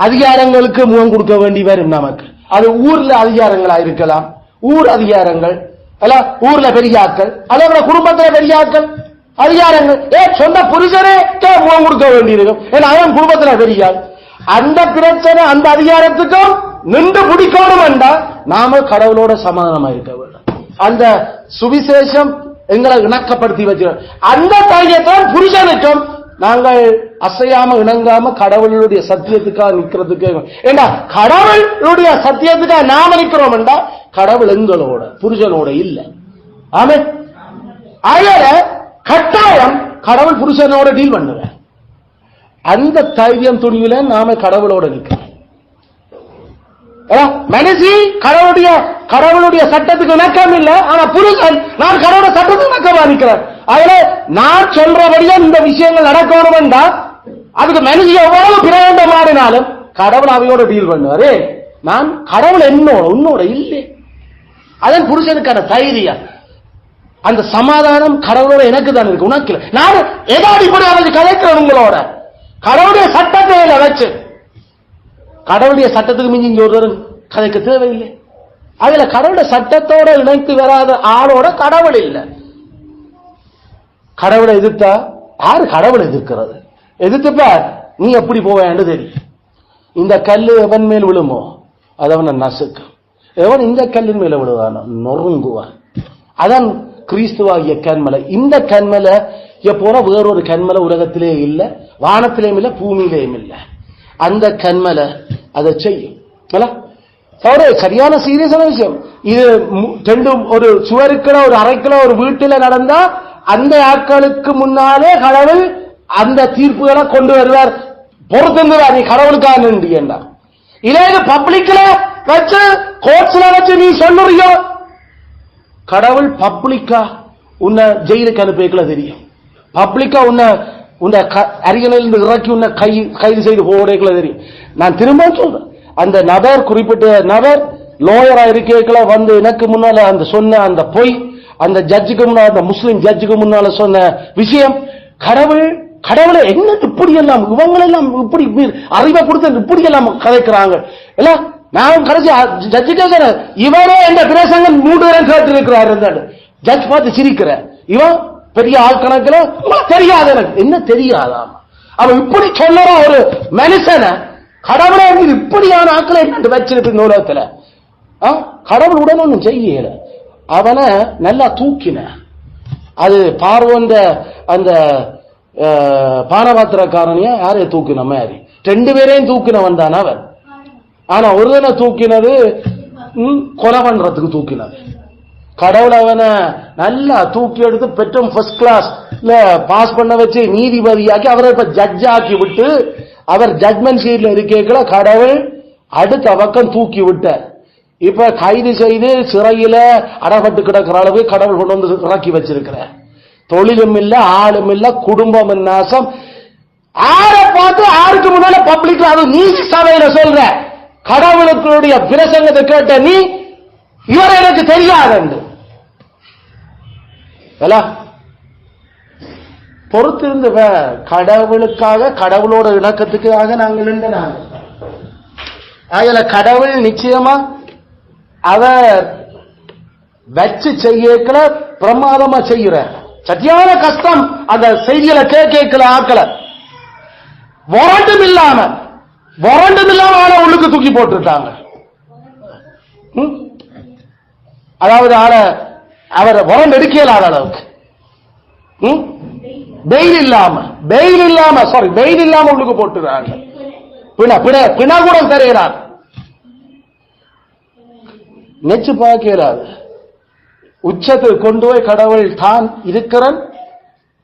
அதிகாரங்களுக்கு முகம் கொடுக்க வேண்டி வரும் நமக்கு. அது ஊர்ல அதிகாரங்களா இருக்கலாம், ஊர் அதிகாரங்கள் அல்ல ஊர்ல பெரிய ஆட்கள், அல்ல குடும்பத்துல பெரிய ஆட்கள், அதிகாரங்கள், சொந்த புருஷனே முகம் கொடுக்க வேண்டியிருக்கும். ஏன்னா அவன் குடும்பத்துல பெரிய ஆள். அந்த பிரச்சனை அந்த அதிகாரத்துக்கும் நின்று பிடிக்கணும் என்றால் நாம கடவுளோட சமாதானமா இருக்க வேண்டும். அந்த சுவிசேஷம் எங்களை இணக்கப்படுத்தி வச்சிருக்கோம். அந்த தைரியத்தான் புருஷனுக்கும் நாங்கள் அசையாம இணங்காம கடவுளுடைய சத்தியத்துக்காக நிக்கிறதுக்கு. ஏன்னா கடவுளுடைய சத்தியத்துக்காக நாம நிக்கிறோம் என்றா கடவுள் எங்களோட புருஷனோட இல்ல. ஆமே. அதனால கட்டாயம் கடவுள் புருஷனோட டீல் பண்ணுவேன். அந்த தைரியம் துணிவில நாம கடவுளோட நிக்கிறோம். மனசி கடவுளுடைய சட்டத்துக்கு இணக்கம் இல்ல, ஆனா புருஷன் நான் கடவுளோட சட்டத்துக்கு இணக்கமா நிக்கிறேன். அதுல நான் சொல்றபடியா இந்த விஷயங்கள் நடக்கணும் என்றா அதுக்கு மனசி எவ்வளவு பிரயோகமாடினாலும் கடவுள் அவையோட டீல் பண்ணுவாரு. நான் கடவுள் உன்னோட இல்லை. அதன் புருஷனுக்கான தைரியம் அந்த சமாதானம் கடவுளோட எனக்கு தான் இருக்கு, உனக்கு இல்லை. நான் ஏதாவது இப்படி கதைக்கிறேன் உங்களோட கடவுளுடைய சட்டத்தை வச்சு. கடவுளுடைய சட்டத்துக்கு மிஞ்சி இங்க ஒரு கதைக்க தேவையில்லை. அதுல கடவுளுடைய சட்டத்தோட இணைத்து வராத ஆளோட கடவுள் இல்லை. கடவுளை எதிர்த்தா யாரு கடவுளை எதிர்க்கிறது? எதிர்த்துப்ப நீ எப்படி போவேன்னு தெரியும். இந்த கல்லு எவன் மேல் விழுமோ அது அவனை நசுக்கும். எவன் இந்த கல்லின் மேல விழுவானோ நொறுங்குவான். அதான் கிறிஸ்துவாகிய கண்மலை. இந்த கண்மலை போற வேறொரு கண்மலை உலகத்திலே இல்லை, வானத்திலேயும் இல்லை, பூமியிலேயும் இல்லை. அந்த கண்மலை அதை செய்யும். சரியான சீரியஸான விஷயம் இது. ரெண்டும் ஒரு சுவருக்குள்ள ஒரு அறைக்குள்ள ஒரு வீட்டில நடந்தா அந்த ஆட்களுக்கு முன்னாலே கடவுள் அந்த தீர்ப்புகளை கொண்டு வருவார். பொறுத்திருந்தார் நீ கடவுளுக்காக நின்றா. இதே பப்ளிக்ல வச்சு கோர்ட்ஸ்ல வச்சு நீ சொல்லுறியோ கடவுள் பப்ளிக்கா உன்னை ஜெயிலுக்கு அனுப்பிக்கல தெரியும். பப்ளிக்கா உன்னை அரியணையிலிருந்து இறக்கி உன்னை கைது செய்து போகிறேக்கல தெரியும். நான் திரும்ப சொல்றேன், அந்த நபர் குறிப்பிட்ட நபர் லோயரா இருக்கேக்கல வந்து எனக்கு முன்னால அந்த சொன்ன அந்த பொய், அந்த ஜட்ஜுக்கு முன்னால அந்த முஸ்லிம் ஜட்ஜுக்கு முன்னால சொன்ன விஷயம், கடவுளை என்ன இப்படி எல்லாம் இவங்களெல்லாம் இப்படி அறிவை கொடுத்து இப்படி எல்லாம் கதைக்கிறாங்க இல்ல. நான் கடைசி ஜட்ஜு கேட்கிற இவனே என்ற பிரசங்கம் 3 பேரும் கேட்டு இருக்கிறார். ஜட்ஜ் பார்த்து சிரிக்கிற இவன் பெரிய ஆள் கணக்கில் தெரியாது, எனக்கு என்ன தெரியாதாம். அவன் இப்படி சொல்லுற ஒரு மனுஷனை கடவுளை இப்படியான ஆட்களை என்ன வச்சிருக்கு இந்த உலகத்துல. கடவுள் உடனே ஒன்றும் செய்யல, அவனை நல்லா தூக்கின. அது பார்வந்த அந்த பானபாத்திரக்காரனைய யாரைய தூக்கின மாதிரி 2 பேரையும் தூக்கினவன் தான் அவன். ஆனா ஒருவனை தூக்கினது கொலை பண்றதுக்கு தூக்கினது. கடவுள் அவனை நல்லா தூக்கி எடுத்து பெற்றும் ஃபர்ஸ்ட் கிளாஸ்ல பாஸ் பண்ண வச்சு நீதிபதியாக்கி அவரை இப்ப ஜட்ஜ் ஆக்கி விட்டு அவர் ஜட்மெண்ட் சீட்ல இருக்கேக்கல கடவுள் அடுத்த பக்கம் தூக்கி விட்ட. இப்ப கைது செய்து சிறையில அடப்பட்டு கிடக்கிற அளவு கடவுள் கொண்டு வந்து இறக்கி வச்சிருக்கிற. தொழிலும் இல்ல, ஆளும் இல்ல, குடும்பம் நாசம். ஆரை பார்த்து ஆருக்கு முன்னால பப்ளிக்ல அது நீதி சபையில சொல்ற கடவுளுடைய பிரசங்கத்தை கேட்ட நீ இவர் எனக்கு தெரியாது பொறுத்திருந்து கடவுளுக்காக கடவுளோட இணக்கத்துக்காக நாங்கள் அதுல கடவுள் நிச்சயமா அவர் வச்சு செய்யக்கல பிரமாதமா செய்யற. சத்தியான கஷ்டம் அந்த செய்திகளை கேட்கல ஆக்கல வரண்டும் இல்லாம ஆளை உள்ளுக்கு தூக்கி போட்டுட்டாங்க. அதாவது ஆளை அவர் வரண்டு எடுக்கலாத அளவுக்கு பெயில் இல்லாம உள்ளுக்கு போட்டுறாங்க. பிணகூடம் தருகிறார். நெச்சு பார்க்கிறார். உச்சத்துக்கு கொண்டு போய் கடவுள் தான் இருக்கிறான்.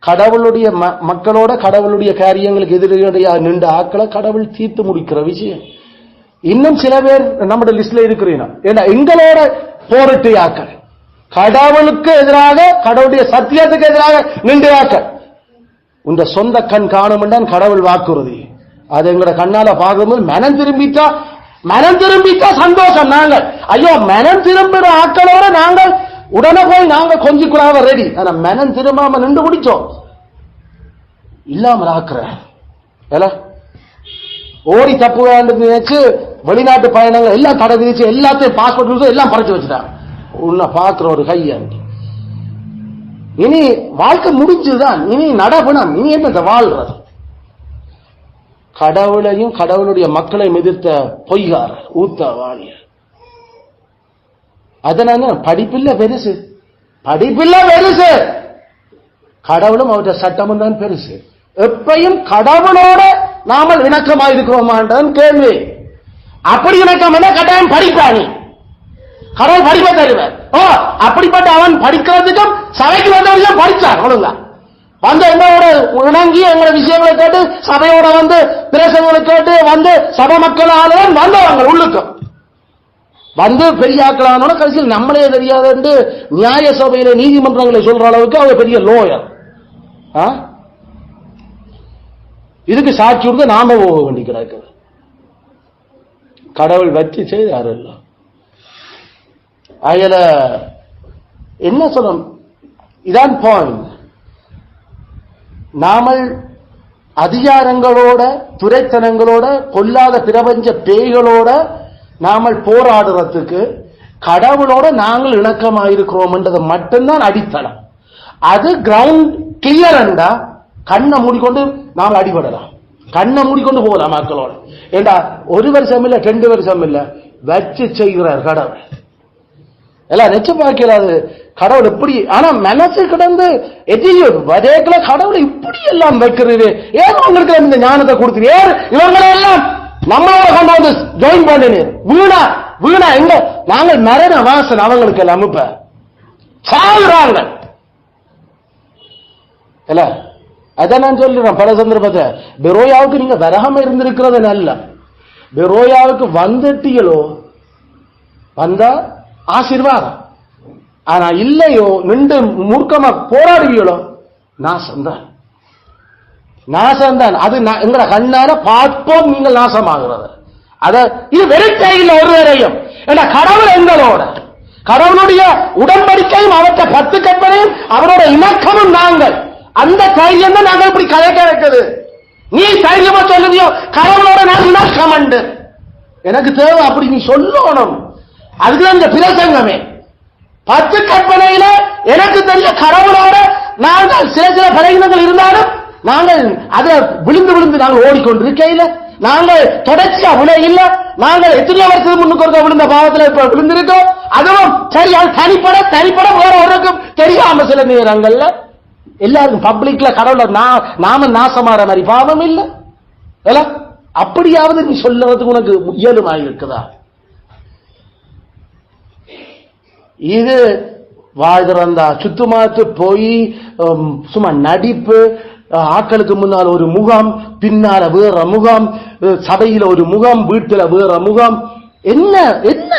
கடவுளுடைய மக்களோட கடவுளுடைய காரியங்களுக்கு எதிரடியா நின்ற ஆக்களை கடவுள் தீர்த்து முடிக்கிற விஷயம். இன்னும் சில பேர் நம்முடைய லிஸ்ட்ல இருக்கிறீங்க. ஏன்னா எங்களோட போரிட்டு ஆக்கள் கடவுளுக்கு எதிராக கடவுளுடைய சத்தியத்துக்கு எதிராக நின்று ஆக்கள் உங்க சொந்த கண் காணும் கடவுள் வாக்குறுதி. அது எங்களோட கண்ணால பார்க்கும்போது மனம் திரும்பிட்டா சந்தோஷம். நாங்கள் ஐயோ மனம் திரும்புற ஆக்களோட நாங்கள் உடனே போய் நாங்க கொஞ்சிக்குள்ளாக ரெடி. ஆனா மனம் திரும்பாம நின்று முடிச்சோம் இல்லாமல் ஆக்குற ஓடி தப்பு நினைச்சு வெளிநாட்டு பயணங்கள் எல்லாம் தடை விதிச்சு எல்லாத்தையும் பாஸ்போர்ட் எல்லாம் பறிச்சு வச்சுட்டாங்க. உன்னை பார்க்கிற ஒரு கையாண்டி. இனி வாழ்க்கை முடிஞ்சுதான், இனி நடபணம், இனி என்ன வாழ்றது? கடவுளையும் கடவுளுடைய மக்களையும் எதிர்த்த பொய்காரர் ஊத்தவாளிய. அதனால படிப்பில்லை பெருசு, படிப்பில்லை பெருசு, கடவுளும் அவருடைய சட்டமும் தான் பெருசு. எப்பையும் கடவுளோட நாமல் இணக்கமாக இருக்கிறோமான் கேள்வி. அப்படி இணக்கம் என்ன கட்டாயம் படிப்பானி, கடவுள் படிப்ப தருவார். ஓ அப்படிப்பட்ட அவன் படிக்கிறதுக்கும் சபைக்கு வந்தவர்கள் படிச்சார். ஒழுங்கா வந்து எங்களோட இணங்கி எங்களோட விஷயங்களை கேட்டு சபையோட வந்து பிரசங்களை கேட்டு வந்து சபை மக்களான வந்தவங்க உள்ளுக்கும் வந்து பெரிய ஆக்களான கடைசியில் நம்மளே தெரியாது என்று நியாய சபையில நீதிமன்றங்களை சொல்ற அளவுக்கு அவர் பெரிய லோயர். இதுக்கு சாட்சி வந்து நாம போக வேண்டி கிடக்கு. கடவுள் வச்சு செய்தார் எல்லாம். அதுல என்ன சொல்லணும், இதான் பாயிண்ட். நாமல் அதிகாரங்களோட துரைத்தனங்களோட பொல்லாத பிரபஞ்ச பேய்களோட நாமல் போராடுறதுக்கு கடவுளோட நாங்கள் இணக்கமாயிருக்கிறோம்ன்றதை மட்டும்தான் அடித்தளம். அது கிரவுண்ட் கிளியர் என்றா கண்ணை மூடிக்கொண்டு நாங்கள் அடிபடலாம், கண்ணை மூடிக்கொண்டு போகலாம் மக்களோட. ஏண்டா ஒரு வருஷம் இல்ல 2 வருஷம் இல்ல வச்சு செய்கிறார் கடவுள். எல்லாம் நெச்சு பார்க்கலாது கடவுள் இப்படி. ஆனா மனசு கிடந்து எதிரியோ வதேக்கல கடவுளை இப்படி எல்லாம் வைக்கிறது. ஏன் உங்களுக்கு இந்த ஞானத்தை கொடுக்குது? ஏன் இவங்களை எல்லாம் நம்மளோட கொண்டு வந்து ஜாயின் பண்ணினு வீணா வீணா எங்க நாங்கள் மரண வாசன் அவங்களுக்கு எல்லாம் இப்ப சாகுறாங்க. இல்ல அதான் நான் சொல்றேன் பல சந்தர்ப்பத்தை. பெரோயாவுக்கு நீங்க வரகாம இருந்திருக்கிறது நல்ல. பெரோயாவுக்கு வந்துட்டீங்களோ வந்தா ஆசீர்வாதம். ஆனா இல்லையோ நின்று மூர்க்கமா போராடுவீங்களோ நாசம்தான், நாசம்தான். அது எங்களை கண்ணால பார்ப்போம் நீங்கள் நாசமாகிறது. அத இது வெறுக்கையில் ஒரு வரையும் கடவுள் எங்களோட கடவுளுடைய உடன்படிக்கையும் அவற்றை 10 கற்பனையும் அவரோட இணக்கமும் நாங்கள் அந்த தைரியம் தான் நாங்கள் இப்படி கதைக்க வைக்கிறது. நீ தைரியமா சொல்லுதியோ கடவுளோட நான் இணக்கம் உண்டு எனக்கு தேவை அப்படி நீ சொல்லணும். அதுதான் இந்த பிரசங்கமே. 10 கற்பனையில எனக்கு தெரிய கடவுளோட நாங்கள் சில பலகீனங்கள் இருந்தாலும் நாங்கள் அதை விழுந்து விழுந்து நாங்கள் ஓடிக்கொண்டிருக்கையில நாங்கள் தொடர்ச்சியா விழ இல்ல. நாங்கள் எத்தனை வருஷத்துக்கு முன்னுக்கு ஒருக்க விழுந்த பாவத்தில் இப்ப விழுந்திருக்கோம். அதுவும் சரி அது தனிப்பட வேற ஒருக்கும் தெரியாம சில நேரங்கள்ல எல்லாருக்கும் பப்ளிக்ல கடவுள நாம நாசமாற மாதிரி பாவம் இல்ல. அப்படியாவது நீ சொல்லுறதுக்கு உனக்கு இயலுமாய் இருக்குதா? இது வாழ்றந்தா சுத்துமாத்து போய் சும்மா நடிப்பு, ஆட்களுக்கு முன்னால் ஒரு முகம், பின்னால வேற முகம், சபையில ஒரு முகம், வீட்டுல வேற முகம். என்ன என்ன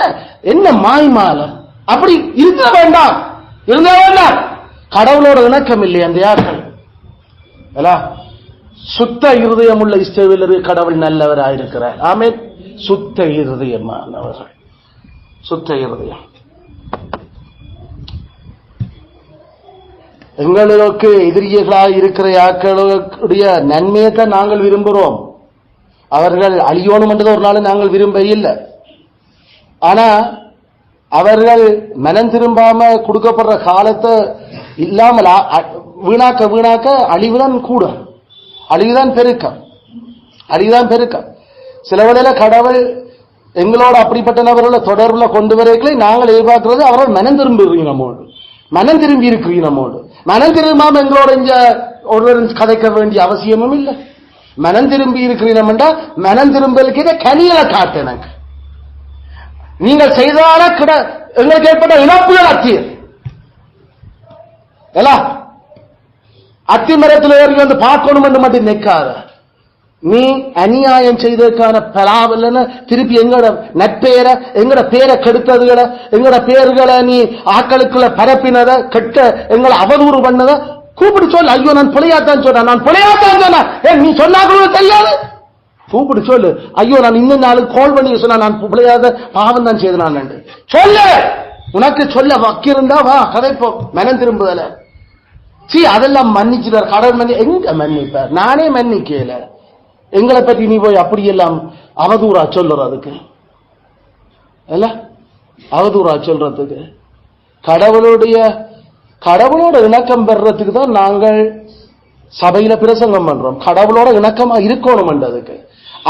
என்ன மாய்மாலம்? அப்படி இருக்க வேண்டாம், இருந்த வேண்டாம். கடவுளோட இணக்கம் இல்லை அந்த யார்கள். சுத்த இருதயம் உள்ள இஸ்ரவேலர் கடவுள் நல்லவராயிருக்கிறார். ஆமென். சுத்த இருதயமானவர்கள், சுத்த இருதயம். எங்களுக்கு எதிரிகளாக இருக்கிற யாக்களுடைய நன்மையை தான் நாங்கள் விரும்புகிறோம். அவர்கள் அழியோணும் என்றது ஒரு நாள் நாங்கள் விரும்ப இல்லை. ஆனா அவர்கள் மனம் திரும்பாம கொடுக்கப்படுற காலத்தை இல்லாமல் வீணாக்க வீணாக்க அழிவுதான் கூட, அழிவுதான் பெருக்கம், அழிவுதான் பெருக்கம். சில வேளையில கடவுள் எங்களோட அப்படிப்பட்ட நபர்களை தொடர்புல கொண்டு வரைகளை நாங்கள் எதிர்பார்க்கிறது அவர்கள் மனம் திரும்புகிறீங்க நம்மோடு, மனம் திரும்பி இருக்கிறீங்க நம்மோடு. மனம் திரும்பாம எங்களோட இங்க ஒருவர் கதைக்க வேண்டிய அவசியமும் இல்லை. மனம் திரும்பி இருக்கிறீங்கடா மனம் திரும்பலுக்கு கனிகளை காட்டு. எனக்கு நீங்கள் செய்தால எங்களுக்கு ஏற்பட்ட இழப்புகள் அத்திமரத்தில் ஏறி வந்து பார்க்கணும் என்று மட்டும் நிற்காத. நீ அநியாயம் செய்ததற்கான பலாவல்ல திருப்பி எங்களோட நட்பெயரை எங்கட பேரை கெடுத்ததுகளை எங்கட பேர்களை நீ ஆக்களுக்குள்ள பரப்பினத கெட்ட எங்களை அவதூறு பண்ணத கூப்பிட்டு சொல்லு. ஐயோ நான் பிழையாத்தான் சொல்றேன், நான் பிழையாத்தான் சொன்ன. நீ சொன்னா கூட தெரியாது, கூப்பிட்டு சொல்லு. ஐயோ நான் இன்னும் நாளுக்கு கால் பண்ணி சொன்னா நான் பிழையாத பாவம் தான் செய்து நான் சொல்லு. உனக்கு சொல்ல வக்கிருந்தா வா கதைப்போம். மனம் திரும்புதல அதெல்லாம் மன்னிச்சுட்டார் கடவுள். எங்க மன்னிப்பார்? நானே மன்னிக்கல. எங்களை பற்றி நீ போய் அப்படியெல்லாம் அவதூறா சொல்ற, அதுக்கு இல்ல அவதூறா சொல்றதுக்கு கடவுளோட இணக்கம் பெறறதுக்கு தான் நாங்கள் சபையில பிரசங்கம் பண்றோம். கடவுளோட இணக்கமா இருக்கணும் என்றதுக்கு.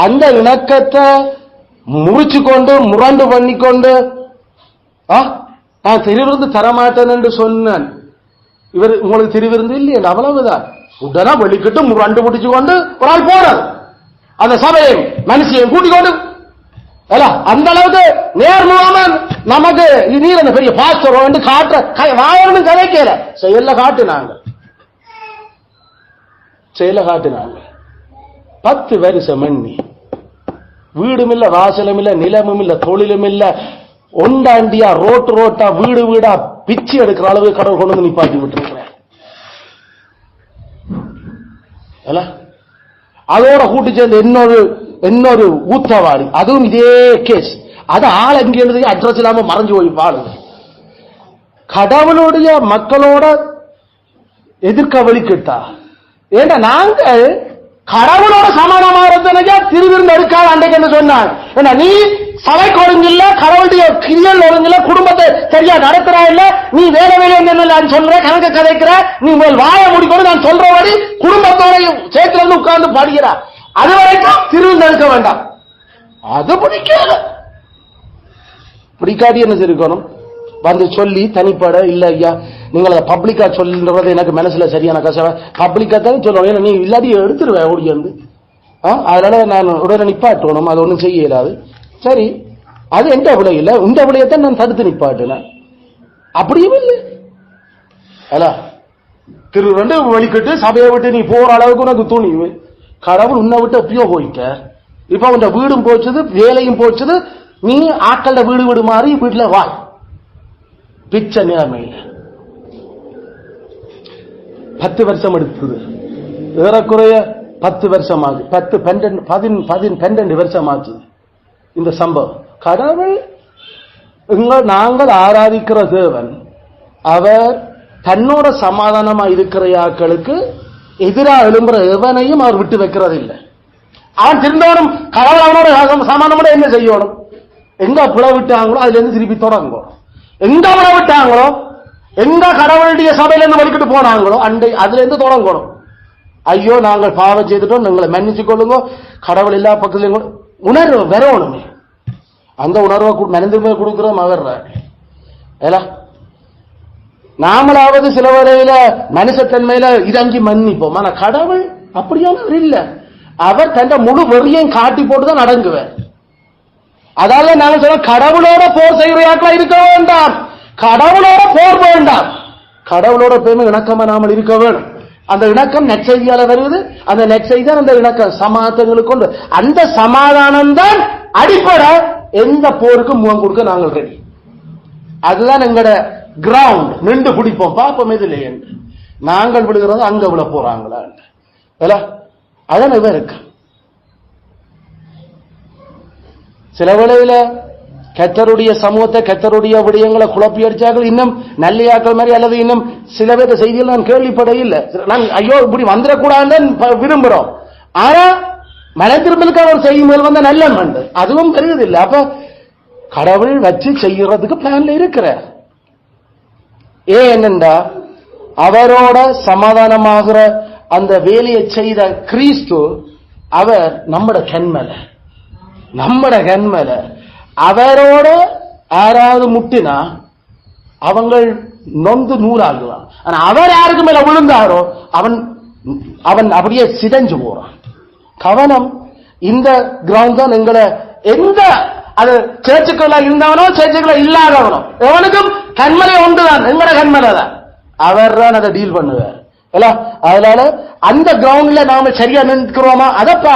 அந்த இணக்கத்தை முறிச்சு கொண்டு முரண்டு பண்ணிக்கொண்டு நான் திருவிருந்து தரமாட்டேன் என்று சொன்னேன். இவர் உங்களுக்கு திருவிருந்து இல்லையே, அவ்வளவுதான். உடனே வெளிக்கிட்டு முரண்டு பிடிச்சு கொண்டு ஒரு ஆள் போறார். அந்த சபையை மனுஷியை கூட்டிக் கொண்டு அந்த அளவுக்கு நேர்முகமன் நமக்கு நீர் அந்த பெரிய பாஸ்டர் வந்து காட்டுற வாயன்னு கதைக்கல, செயல்ல காட்டினாங்க. 10 வருஷம் எண்ணி வீடும் இல்ல, வாசலும் இல்ல, நிலமும் இல்ல, தொழிலும் இல்ல, ஒண்டாண்டியா ரோட்டா வீடு வீடா பிச்சு எடுக்கிற அளவு கடவுள் கொண்டு வந்து நிப்பாட்டி விட்டுருக்கிறேன். அதோட கூட்டி சேர்ந்து இன்னொரு ஊத்தவாடி, அதுவும் இதே கேஸ். அது ஆள் எங்க எழுதி அட்ரஸ் இல்லாம மறைஞ்சு போய் பாருங்க. கடவுளுடைய மக்களோட எதிர்க்க வலிக்கிட்டா ஏண்டா நாங்கள் கடவுளோட சமாதானமா திருவிருந்து எடுக்காத அன்றைக்கு என்று சொன்னாங்க. ஏன்னா நீ சபைக்கு ஒழுங்கில்ல, கடவுளுடைய கிரியல் ஒழுங்கில்ல, குடும்பத்தை சரியா நடத்துறா இல்ல, நீ வேலை நான் சொல்ற கணக்க கதைக்கிற, நீ உங்கள் வாய முடிக்கணும் நான் சொல்றபடி குடும்பத்தோட சேர்த்துல இருந்து உட்கார்ந்து பாடுகிறா. அது வரைக்கும் திருவிருந்து எடுக்க வேண்டாம். அது பிடிக்காது என்ன இருக்கணும் வந்து சொல்லி தனிப்பட இல்ல ஐயா நீங்கள் அதை பப்ளிக்கா சொல்லுறது எனக்கு மனசுல சரியான கஷ்டம். பப்ளிக்கா தான் சொல்லணும். ஏன்னா நீ இல்லாட்டி எடுத்துருவேன் ஓடி வந்து. அதனால நான் உடனே நிப்பாட்டணும். அது ஒன்றும் செய்ய இயலாது. சரி, அது எந்த விலை இல்லை, இந்த விலையத்தான் நான் தடுத்து நிப்பாட்டினேன். அப்படியும் இல்லை திருவிழந்து வலிக்கிட்டு சபையை விட்டு நீ போற அளவுக்கு உனக்கு துணிவு. கடவுள் உன்னை விட்டு எப்பயோ போயிட்ட. இப்ப உன் வீடும் போச்சுது, வேலையும் போச்சுது, நீ ஆக்கள வீடு மாறி வீட்டுல வா பிச்ச நிலைமையில 10 வருஷம் எடுத்தது. ஏறக்குறைய 10 வருஷம் ஆகுது. 12 வருஷம் ஆச்சு இந்த சம்பவம். கடவுள் நாங்கள் ஆராதிக்கிற தேவன் அவர் தன்னோட சமாதானமா இருக்கிற ஆக்களுக்கு எதிராக எழும்புற எவனையும் அவர் விட்டு வைக்கிறது இல்லை. அவன் திருந்தவனும் கடவுள் அவனோட சமாதானோட என்ன செய்யணும்? எங்க புல விட்டாங்களோ அதுல இருந்து திருப்பி தொடங்கும். எங்க புல விட்டாங்களோ, எங்க கடவுளுடைய சபையில இருந்து வலிக்கிட்டு போனாங்களோ அதுல இருந்து தொடங்கணும். ஐயோ நாங்கள் பாவம் செய்துட்டோம், எங்களை மன்னிச்சு கொள்ளுங்க, கடவுள் எல்லா பக்கத்துலயும் உணர்வு வரணுமே. அந்த உணர்வை மனிதமே கொடுக்கிறோம். அவர் நாமளாவது சில வரையில மனுஷத்தன்மையில இறங்கி மன்னிப்போம். ஆனா கடவுள் அப்படியானவர் இல்ல. அவர் தன் முழு வெறியையும் காட்டி போட்டுதான் அடங்குவார். அதால நாங்க சொல்ல கடவுளோட போர் செய்கிறாக்களா இருக்க வேண்டாம், கடவுளோட போர் வேண்டாம், கடவுளோட பேரும் இணக்கமா நாமல் இருக்க வேணும். அந்த இணக்கம் நெற்செய்தியால வருவது. அந்த நெற்செய்தி தான் அந்த இணக்கம் சமாதானங்களுக்கு கொண்டு. அந்த சமாதானம் தான் அடிப்படை. எந்த போருக்கும் முகம் கொடுக்க நாங்கள் ரெடி. அதுதான் எங்கட கிரவுண்ட். நின்று பிடிப்போம், பார்ப்போம் எதுல என்று. நாங்கள் விடுகிறது அங்க விட போறாங்களா அதான் இவ இருக்கு. சில வேளையில கத்தருடைய சமூகத்தை கத்தருடைய விடயங்களை குழப்பி அடிச்சார்கள். இன்னும் நல்லியாக்கள் மாதிரி அல்லது இன்னும் சில பேர் செய்திகள் நான் கேள்விப்பட இல்லை. நான் ஐயோ இப்படி வந்துடக்கூடாதுன்னு விரும்புறோம். ஆனா மன திரும்பலுக்கான ஒரு செய்தி மேல் வந்த நல்ல மண்டு அதுவும் பெருகுதில்லை. அப்ப கடவுள் வச்சு செய்யறதுக்கு பிளான்ல இருக்கிறார். என்னண்டா அவரோட சமாதானமாகிற அந்த வேலையை செய்த கிறிஸ்து அவர் நம்மட கண்மல அவரோட யாராவது முட்டினா அவங்க நொந்து நூலாகுவான். ஆனா அவர் யாருக்கு மேல விழுந்தாரோ அவன் அப்படியே சிதைஞ்சு போறான். கவனம். இந்த கிரவுண்ட் தான் எங்களை எந்த அது சேர்ச்சுக்குள்ள இருந்தவனோ சேர்ச்சுக்குள்ள இல்லாதவனோ எவனுக்கும் கண்மலை ஒன்றுதான், எங்கட கண்மலை தான். அவர் தான் அதை டீல் பண்ணுவார். அதனால அந்த கிரவுண்ட்ல நாம சரியா நிற்கிறோமா அதப்பா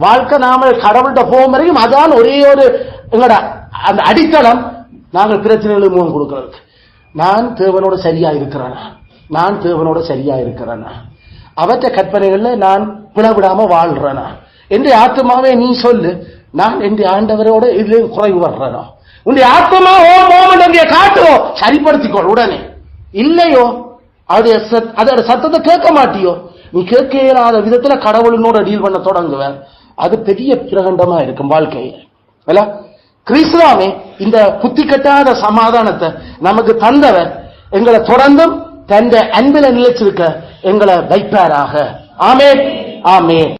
வாழ்க்கை. நாம கடவுள்கிட்ட போகும் வரைக்கும் அதான் ஒரே ஒரு எங்களோட அந்த அடித்தளம். நாங்கள் பிரச்சனைகளுக்கு முகம் கொடுக்கிறதுக்கு நான் தேவனோட சரியா இருக்கிறேனா, அவற்ற கற்பனைகள்ல நான் பிளவிடாம வாழ்றேனா என்று ஆத்மாவே நீ சொல்லு. நான் என் ஆண்டவரோட இதுல குறைவு வர்றேனோ? உன்னுடைய ஆத்மா காட்டுவோம், சரிப்படுத்திக்கொள் உடனே. இல்லையோ அதோட சத்தத்தை கேட்க மாட்டியோ, நீ கேட்க இயலாத விதத்துல கடவுளினோட டீல் பண்ண தொடங்குவேன். அது பெரிய பிரகண்டமா இருக்கும் வாழ்க்கையில. கிறிஸ்துவாமே இந்த புத்தி கட்டாத சமாதானத்தை நமக்கு தந்தவர் எங்களை தொடர்ந்தும் தந்த அன்பில நிலைச்சிருக்க எங்களை வைப்பாராக. ஆமென், ஆமென்.